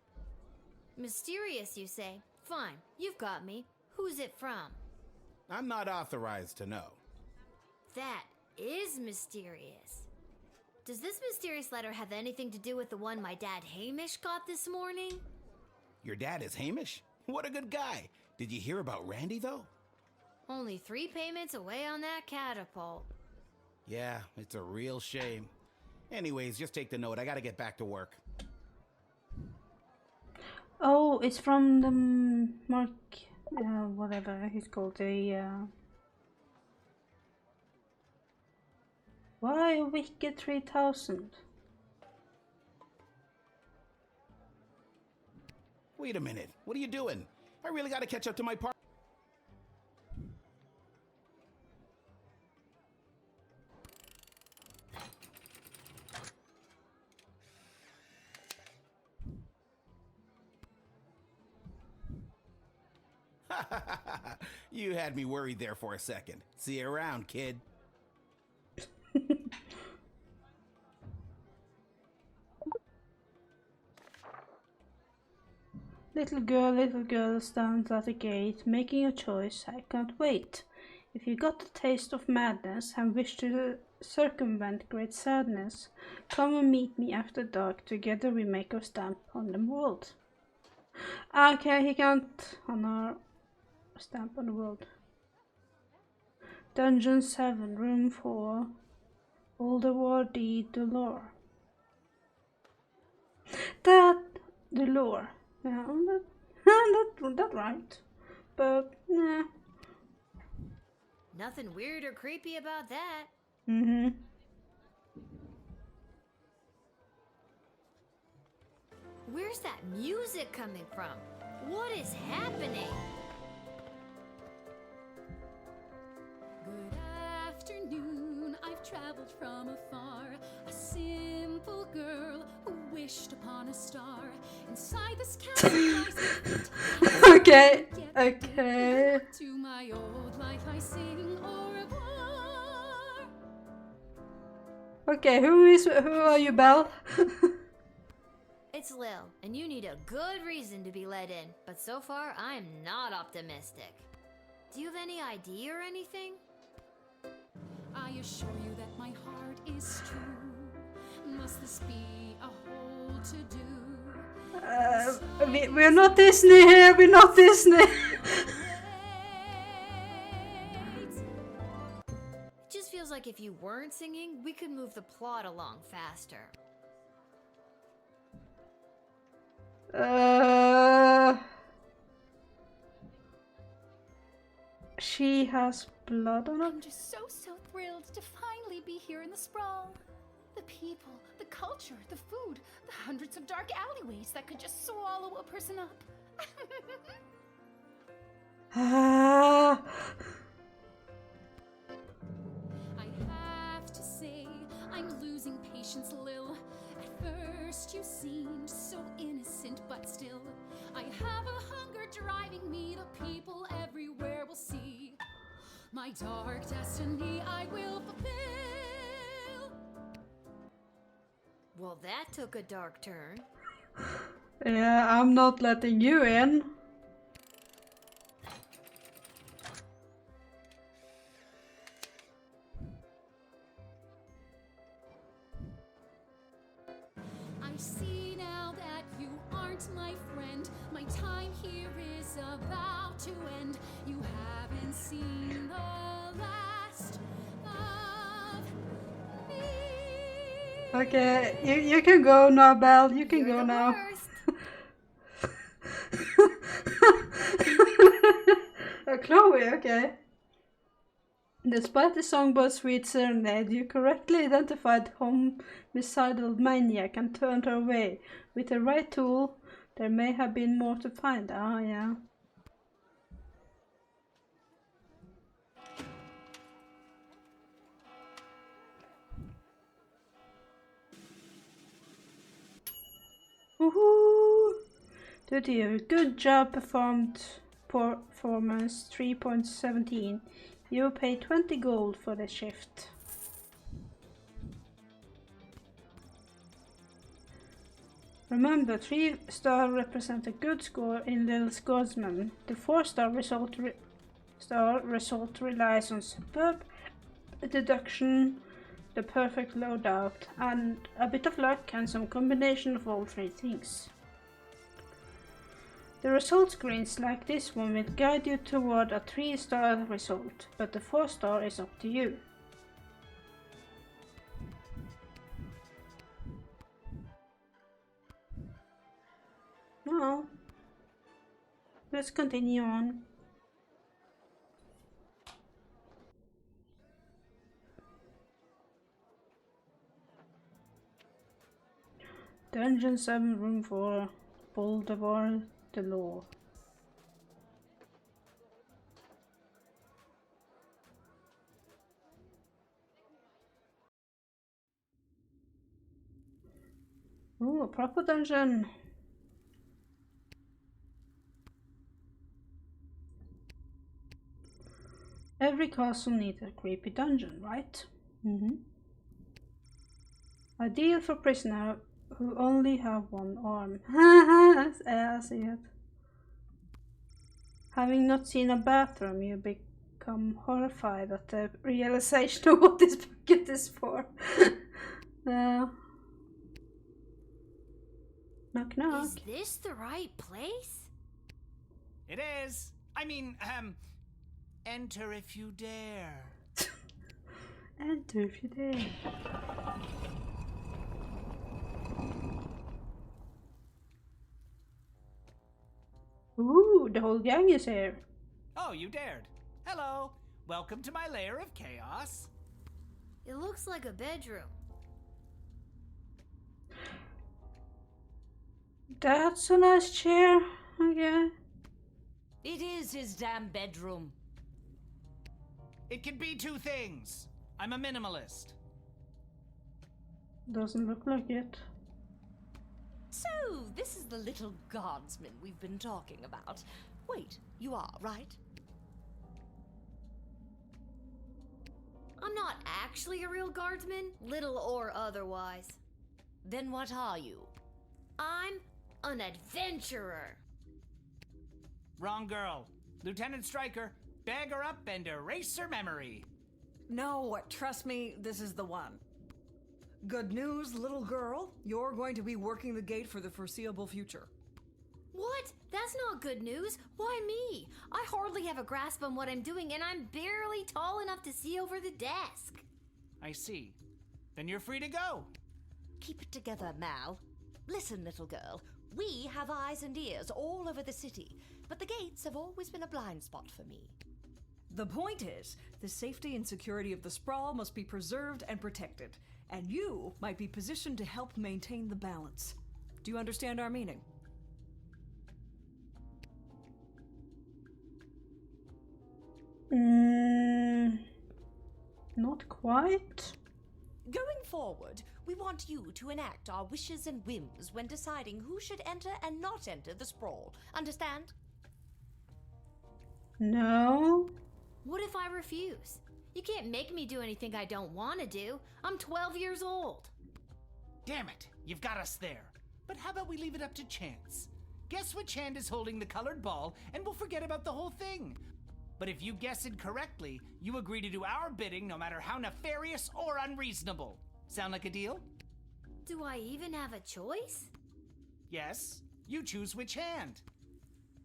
[SPEAKER 4] Mysterious, you say? Fine, you've got me. Who's it from?
[SPEAKER 16] I'm not authorized to know.
[SPEAKER 4] That is mysterious. Does this mysterious letter have anything to do with the one my dad Hamish got this morning?
[SPEAKER 16] Your dad is Hamish? What a good guy. Did you hear about Randy, though?
[SPEAKER 4] Only 3 payments away on that catapult.
[SPEAKER 16] Yeah, it's a real shame. Anyways, just take the note. I gotta get back to work.
[SPEAKER 1] Oh, it's from the Mark... whatever he's called. Why Wicked 3000?
[SPEAKER 16] Wait a minute. What are you doing? I really gotta catch up to my part. You had me worried there for a second. See you around, kid.
[SPEAKER 1] Little girl stands at the gate, making a choice. I can't wait. If you got the taste of madness and wish to circumvent great sadness, come and meet me after dark. Together we make our stamp on the world. Okay, he can't on our stamp on the world. Dungeon 7, Room 4. Oldewar D. Dolor. That Dolor. Yeah, that's right. But nah.
[SPEAKER 4] Nothing weird or creepy about that.
[SPEAKER 1] Mm-hmm.
[SPEAKER 4] Where's that music coming from? What is happening?
[SPEAKER 17] Good afternoon, I've traveled from afar. A simple girl who wished upon a star. Inside this castle
[SPEAKER 1] Okay.
[SPEAKER 17] To my old life I sing au revoir.
[SPEAKER 1] Okay, who are you, Belle?
[SPEAKER 4] It's Lil, and you need a good reason to be let in, but so far I'm not optimistic. Do you have any ID or anything?
[SPEAKER 17] I assure you that my heart is true. Must this be a whole to-do?
[SPEAKER 1] We're not Disney here, we're not Disney.
[SPEAKER 4] It just feels like if you weren't singing, we could move the plot along faster.
[SPEAKER 1] She has blood on her.
[SPEAKER 17] I'm just so thrilled to finally be here in the sprawl. The people, the culture, the food, the hundreds of dark alleyways that could just swallow a person up.
[SPEAKER 1] Ah.
[SPEAKER 17] I have to say, I'm losing patience, Lil. At first you seemed so innocent, but still, I have a hunger driving me. The people everywhere will see my dark destiny I will fulfill.
[SPEAKER 4] Well, that took a dark turn.
[SPEAKER 1] Yeah, I'm not letting you in.
[SPEAKER 17] I see now that you aren't my friend. My time here is about to end. You haven't seen the last of me.
[SPEAKER 1] Okay, you can go now, Belle. You can go now. Chloe, okay. Despite the songbird's sweet serenade, you correctly identified homicidal maniac and turned her away. With the right tool, there may have been more to find. Ah, yeah. Woohoo! Due to your good job performance 3.17, you pay 20 gold for the shift. Remember, 3-star represent a good score in Lil Guardsman. The 4-star result relies on superb deduction, the perfect loadout, and a bit of luck and some combination of all three things. The result screens like this one will guide you toward a 3-star result, but the 4-star is up to you. Now, let's continue on. Dungeon 7, room 4, Boulevard de Law. Ooh, a proper dungeon. Every castle needs a creepy dungeon, right? Ideal for prisoner who only have one arm. I see it. Having not seen a bathroom, you become horrified at the realization of what this bucket is for. Knock knock.
[SPEAKER 4] Is this the right place?
[SPEAKER 6] It is. I mean, enter if you dare.
[SPEAKER 1] Enter if you dare. Ooh, the whole gang is here.
[SPEAKER 6] Oh, you dared. Hello. Welcome to my lair of chaos.
[SPEAKER 4] It looks like a bedroom.
[SPEAKER 1] That's a nice chair, okay.
[SPEAKER 5] It is his damn bedroom.
[SPEAKER 6] It can be two things. I'm a minimalist.
[SPEAKER 1] Doesn't look like it.
[SPEAKER 9] So, this is the little guardsman we've been talking about. Wait, you are, right?
[SPEAKER 4] I'm not actually a real guardsman, little or otherwise.
[SPEAKER 9] Then what are you?
[SPEAKER 4] I'm an adventurer.
[SPEAKER 6] Wrong girl. Lieutenant Stryker, bag her up and erase her memory.
[SPEAKER 18] No, trust me, this is the one. Good news, little girl. You're going to be working the gate for the foreseeable future.
[SPEAKER 4] What? That's not good news. Why me? I hardly have a grasp on what I'm doing, and I'm barely tall enough to see over the desk.
[SPEAKER 6] I see. Then you're free to go.
[SPEAKER 9] Keep it together, Mal. Listen, little girl. We have eyes and ears all over the city, but the gates have always been a blind spot for me.
[SPEAKER 18] The point is, the safety and security of the sprawl must be preserved and protected, and you might be positioned to help maintain the balance. Do you understand our meaning?
[SPEAKER 1] Not quite.
[SPEAKER 9] Going forward, we want you to enact our wishes and whims when deciding who should enter and not enter the sprawl. Understand?
[SPEAKER 1] No.
[SPEAKER 4] What if I refuse? You can't make me do anything I don't want to do. I'm 12 years old.
[SPEAKER 6] Damn it, you've got us there. But how about we leave it up to chance? Guess which hand is holding the colored ball, and we'll forget about the whole thing. But if you guess it correctly, you agree to do our bidding no matter how nefarious or unreasonable. Sound like a deal?
[SPEAKER 4] Do I even have a choice?
[SPEAKER 6] Yes. You choose which hand.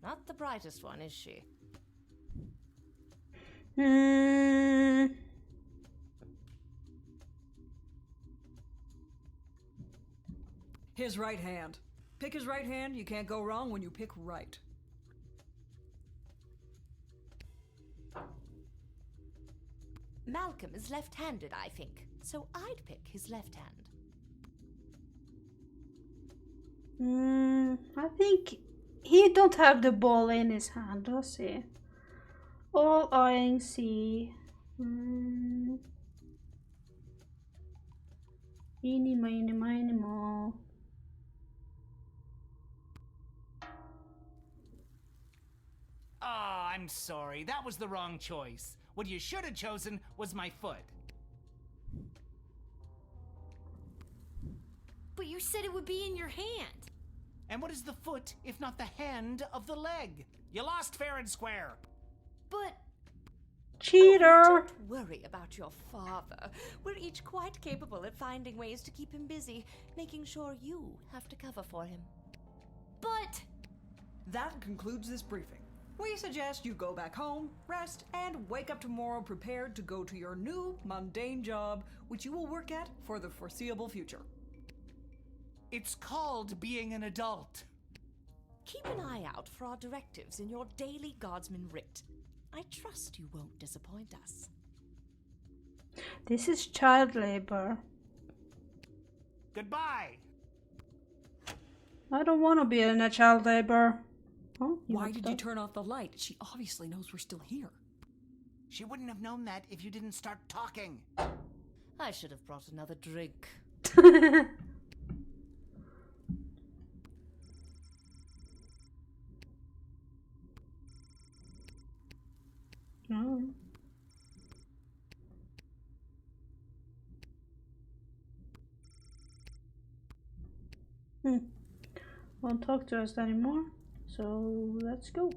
[SPEAKER 9] Not the brightest one, is she?
[SPEAKER 18] His right hand. Pick his right hand. You can't go wrong when you pick right.
[SPEAKER 9] Malcolm is left-handed, I think, so I'd pick his left hand.
[SPEAKER 1] I think he don't have the ball in his hand, does he? All eyeing C. Eeny, miny, miny, mo.
[SPEAKER 6] Oh, I'm sorry. That was the wrong choice. What you should have chosen was my foot.
[SPEAKER 4] But you said it would be in your hand.
[SPEAKER 6] And what is the foot if not the hand of the leg? You lost fair and square.
[SPEAKER 4] But...
[SPEAKER 1] Cheater!
[SPEAKER 9] Oh, don't worry about your father. We're each quite capable at finding ways to keep him busy, making sure you have to cover for him.
[SPEAKER 4] But...
[SPEAKER 18] That concludes this briefing. We suggest you go back home, rest, and wake up tomorrow prepared to go to your new, mundane job, which you will work at for the foreseeable future.
[SPEAKER 6] It's called being an adult.
[SPEAKER 9] Keep an eye out for our directives in your daily Guardsman writ. I trust you won't disappoint us.
[SPEAKER 1] This is child labor.
[SPEAKER 6] Goodbye.
[SPEAKER 1] I don't want to be in a child labor. Oh,
[SPEAKER 18] Why did you turn off the light? She obviously knows we're still here.
[SPEAKER 6] She wouldn't have known that if you didn't start talking.
[SPEAKER 9] I should have brought another drink.
[SPEAKER 1] No. Won't talk to us anymore, so let's go.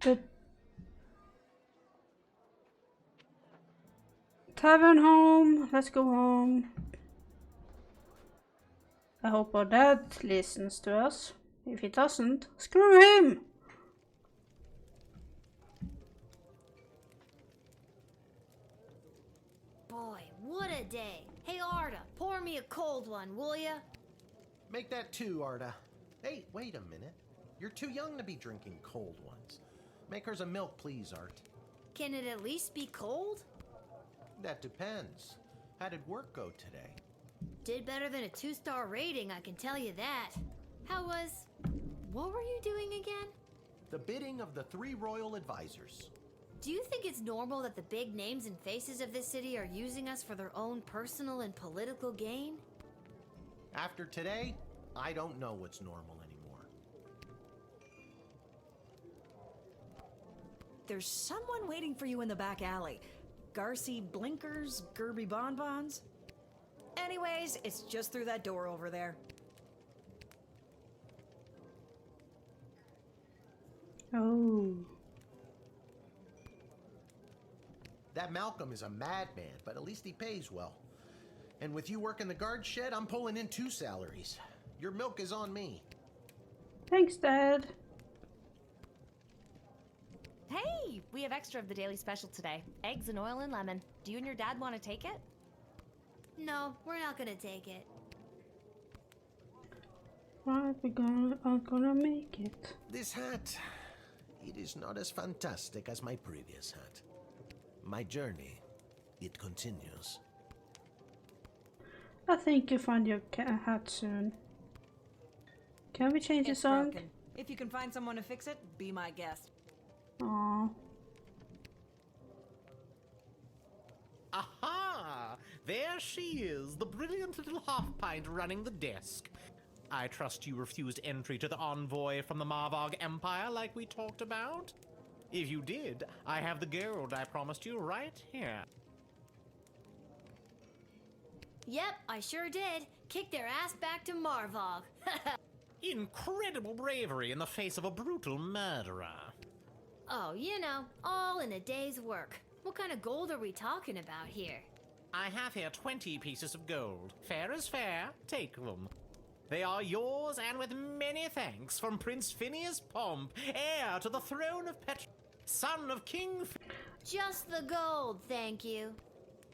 [SPEAKER 1] The tavern home. Let's go home. I hope our dad listens to us. If he doesn't, screw him!
[SPEAKER 4] Boy, what a day. Hey, Arda, pour me a cold one, will ya?
[SPEAKER 3] Make that 2, Arda. Hey, wait a minute. You're too young to be drinking cold ones. Make hers a milk, please, Art.
[SPEAKER 4] Can it at least be cold?
[SPEAKER 3] That depends. How did work go today?
[SPEAKER 4] Did better than a 2-star rating, I can tell you that. How was... What were you doing again?
[SPEAKER 3] The bidding of the 3 royal advisors.
[SPEAKER 4] Do you think it's normal that the big names and faces of this city are using us for their own personal and political gain?
[SPEAKER 3] After today, I don't know what's normal anymore.
[SPEAKER 18] There's someone waiting for you in the back alley. Garcy Blinkers, Gerby Bonbons. Anyways, it's just through that door over there.
[SPEAKER 1] Oh.
[SPEAKER 3] That Malcolm is a madman, but at least he pays well. And with you working the guard shed, I'm pulling in 2 salaries. Your milk is on me.
[SPEAKER 1] Thanks, Dad.
[SPEAKER 9] Hey, we have extra of the daily special today. Eggs and oil and lemon. Do you and your dad want to take it?
[SPEAKER 4] No, we're not gonna take it.
[SPEAKER 1] Right, I'm gonna make it.
[SPEAKER 15] This hat, it is not as fantastic as my previous hat. My journey, it continues.
[SPEAKER 1] I think you'll find your hat soon. Can we change the song?
[SPEAKER 18] Broken. If you can find someone to fix it, be my guest.
[SPEAKER 1] Aww.
[SPEAKER 14] Aha! There she is, the brilliant little half-pint running the desk. I trust you refused entry to the envoy from the Marvog Empire like we talked about? If you did, I have the gold I promised you right here.
[SPEAKER 4] Yep, I sure did. Kick their ass back to Marvog.
[SPEAKER 14] Incredible bravery in the face of a brutal murderer.
[SPEAKER 4] Oh, you know, all in a day's work. What kind of gold are we talking about here?
[SPEAKER 14] I have here 20 pieces of gold. Fair is fair. Take them. They are yours, and with many thanks, from Prince Phineas Pomp, heir to the throne of son of King
[SPEAKER 4] Just the gold, thank you.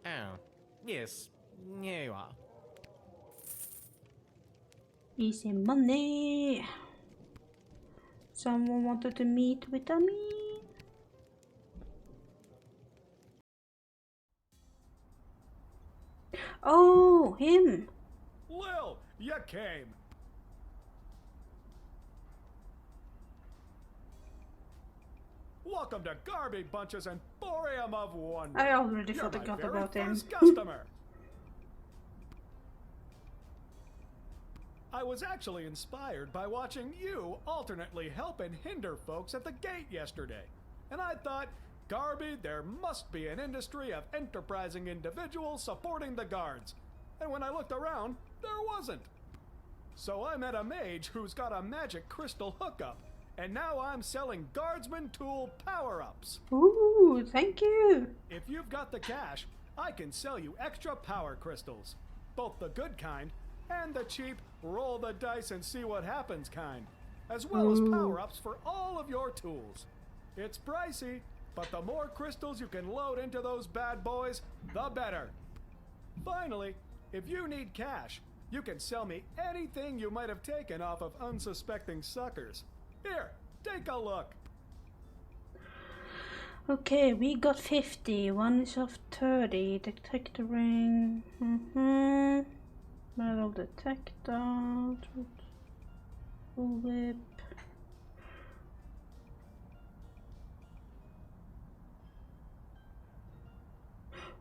[SPEAKER 14] Oh, yes. Here you are.
[SPEAKER 1] Easy money. Someone wanted to meet with me. Oh, him!
[SPEAKER 10] Lil, you came. Welcome to Garby Bunches Emporium of Wonder.
[SPEAKER 1] I already
[SPEAKER 10] You're
[SPEAKER 1] forgot
[SPEAKER 10] my very
[SPEAKER 1] about him.
[SPEAKER 10] first customer. I was actually inspired by watching you alternately help and hinder folks at the gate yesterday. And I thought, Garby, there must be an industry of enterprising individuals supporting the guards. And when I looked around, there wasn't. So I met a mage who's got a magic crystal hookup. And now I'm selling Guardsman tool power-ups.
[SPEAKER 1] Ooh, thank you.
[SPEAKER 10] If you've got the cash, I can sell you extra power crystals. Both the good kind and the cheap roll the dice and see what happens kind. As well as power-ups for all of your tools. It's pricey, but the more crystals you can load into those bad boys, the better. Finally, if you need cash, you can sell me anything you might have taken off of unsuspecting suckers. Here, take a look.
[SPEAKER 1] Okay, we got 50. One is of 30. Detector ring. Metal detector. Whip.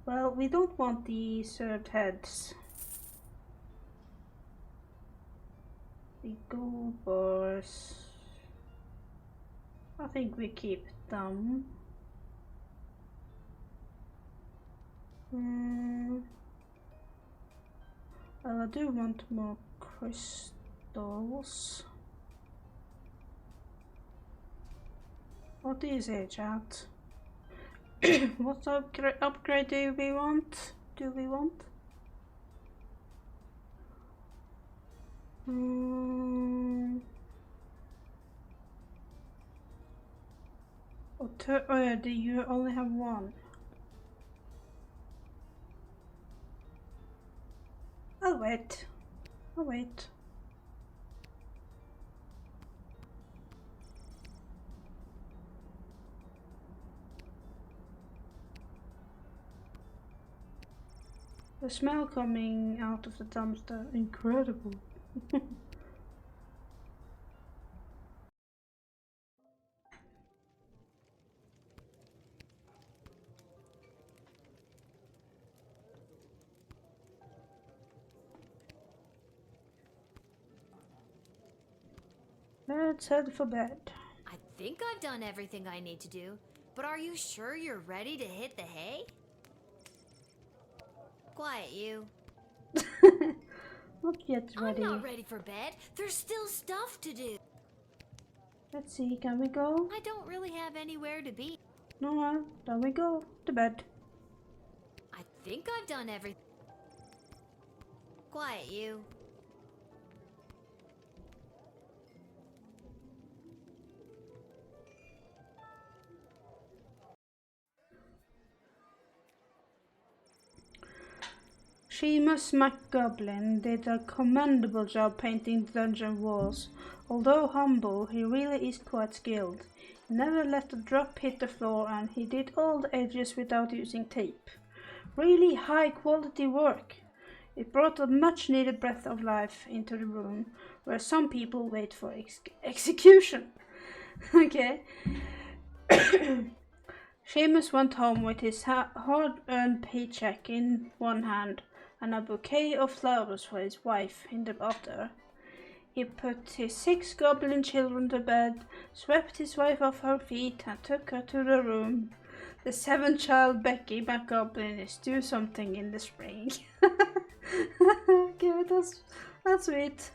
[SPEAKER 1] Well, we don't want the served heads. The gold bars. I think we keep them. Well, I do want more crystals. What do you say, chat? What upgrade do we want? Oh yeah, do you only have one? I'll wait. The smell coming out of the dumpster, incredible. Let's head for bed.
[SPEAKER 4] I think I've done everything I need to do, but are you sure you're ready to hit the hay? Quiet, you.
[SPEAKER 1] Not yet ready.
[SPEAKER 4] I'm not ready for bed. There's still stuff to do.
[SPEAKER 1] Let's see, can we go?
[SPEAKER 4] I don't really have anywhere to be.
[SPEAKER 1] No, then we go to bed.
[SPEAKER 4] I think I've done everything. Quiet, you.
[SPEAKER 1] Seamus McGoblin did a commendable job painting the dungeon walls. Although humble, he really is quite skilled. He never let a drop hit the floor, and he did all the edges without using tape. Really high quality work. It brought a much needed breath of life into the room, where some people wait for execution. Okay. Seamus went home with his hard-earned paycheck in one hand and a bouquet of flowers for his wife in the other. He put his 6 goblin children to bed, swept his wife off her feet, and took her to the room. The 7th child, Becky McGoblin, is due something in the spring. Okay, that's sweet.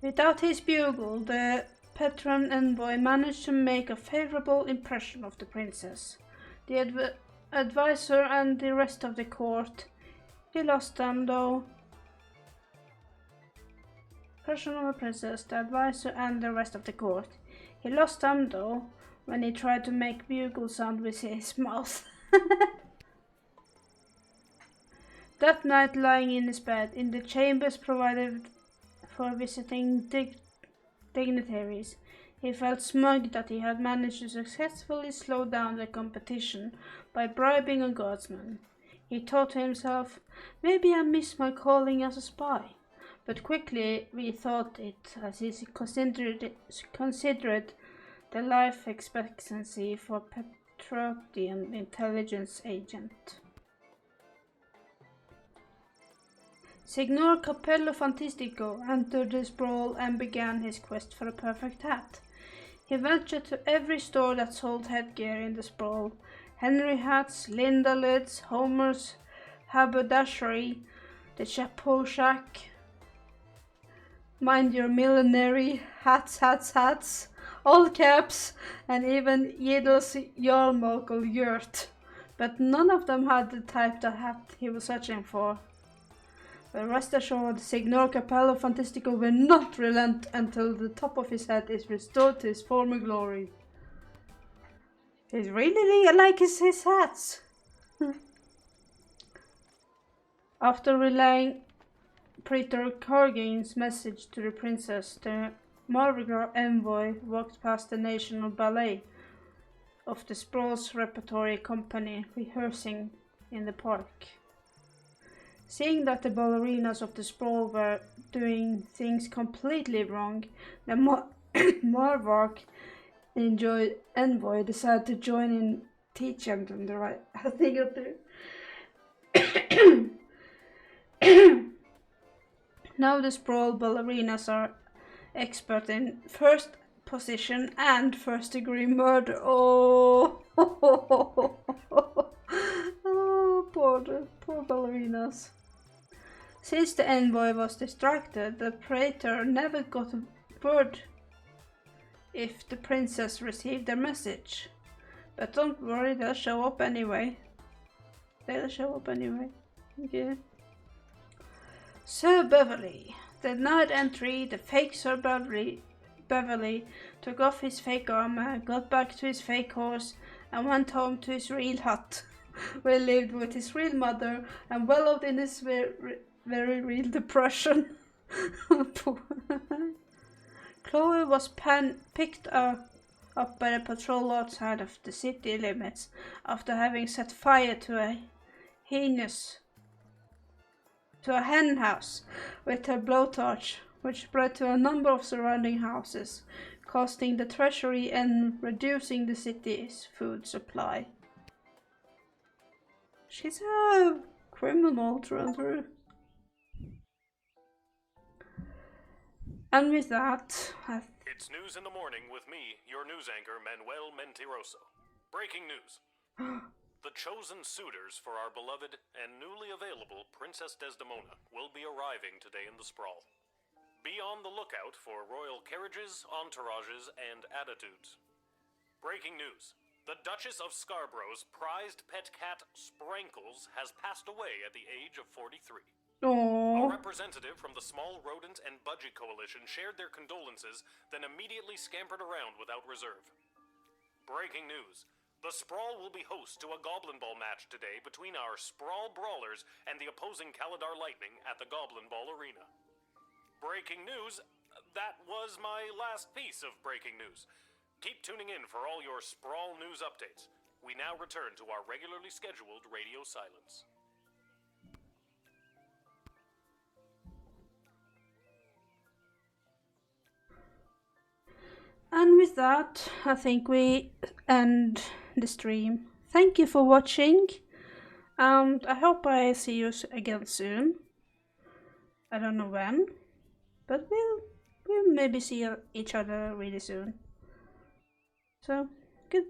[SPEAKER 1] Without his bugle, the patron envoy managed to make a favorable impression of the princess. The advisor and the rest of the court, he lost them though. Impression of the princess, the advisor and the rest of the court. He lost them though when he tried to make bugle sound with his mouth. That night, lying in his bed in the chambers provided for visiting dignitaries, he felt smug that he had managed to successfully slow down the competition by bribing a guardsman. He thought to himself, maybe I miss my calling as a spy, but quickly rethought it as he considered the life expectancy for Petrodian intelligence agent. Signor Capello Fantastico entered the sprawl and began his quest for the perfect hat. He ventured to every store that sold headgear in the sprawl. Henry hats, Linda lids, Homer's haberdashery, the Chapeau Shack, Mind Your Millinery, hats, all caps, and even Yiddel's Yarmulke yurt. But none of them had the type of hat he was searching for. But rest assured, Signor Capello Fantastico will not relent until the top of his head is restored to his former glory. He really likes his hats. After relaying Praetor Cargain's message to the princess, the Margra envoy walked past the National Ballet of the Sprawl's repertory company rehearsing in the park. Seeing that the ballerinas of the Sprawl were doing things completely wrong, the Marvark envoy decided to join in teaching them the right thing to do. Now the Sprawl ballerinas are expert in first position and first degree murder. Oh, oh poor ballerinas. Since the envoy was distracted, the praetor never got a word if the princess received their message. But don't worry, they'll show up anyway. Okay. Sir Beverly. The night entry, the fake Sir Beverly took off his fake armor, got back to his fake horse, and went home to his real hut, where he lived with his real mother and wallowed in his very real depression. Chloe was picked up by the patrol outside of the city limits after having set fire to a hen house with her blowtorch, which spread to a number of surrounding houses, costing the treasury and reducing the city's food supply. She's a criminal through and through. And with that,
[SPEAKER 12] It's news in the morning with me, your news anchor, Manuel Mentiroso. Breaking news. The chosen suitors for our beloved and newly available Princess Desdemona will be arriving today in the Sprawl. Be on the lookout for royal carriages, entourages, and attitudes. Breaking news. The Duchess of Scarborough's prized pet cat, Sprankles, has passed away at the age of 43.
[SPEAKER 1] Aww.
[SPEAKER 12] A representative from the Small Rodent and Budgie Coalition shared their condolences, then immediately scampered around without reserve. Breaking news. The Sprawl will be host to a Goblin Ball match today between our Sprawl Brawlers and the opposing Caladar Lightning at the Goblin Ball Arena. Breaking news. That was my last piece of breaking news. Keep tuning in for all your Sprawl news updates. We now return to our regularly scheduled radio silence.
[SPEAKER 1] And with that, I think we end the stream. Thank you for watching, and I hope I see you again soon. I don't know when, but we'll maybe see each other really soon. So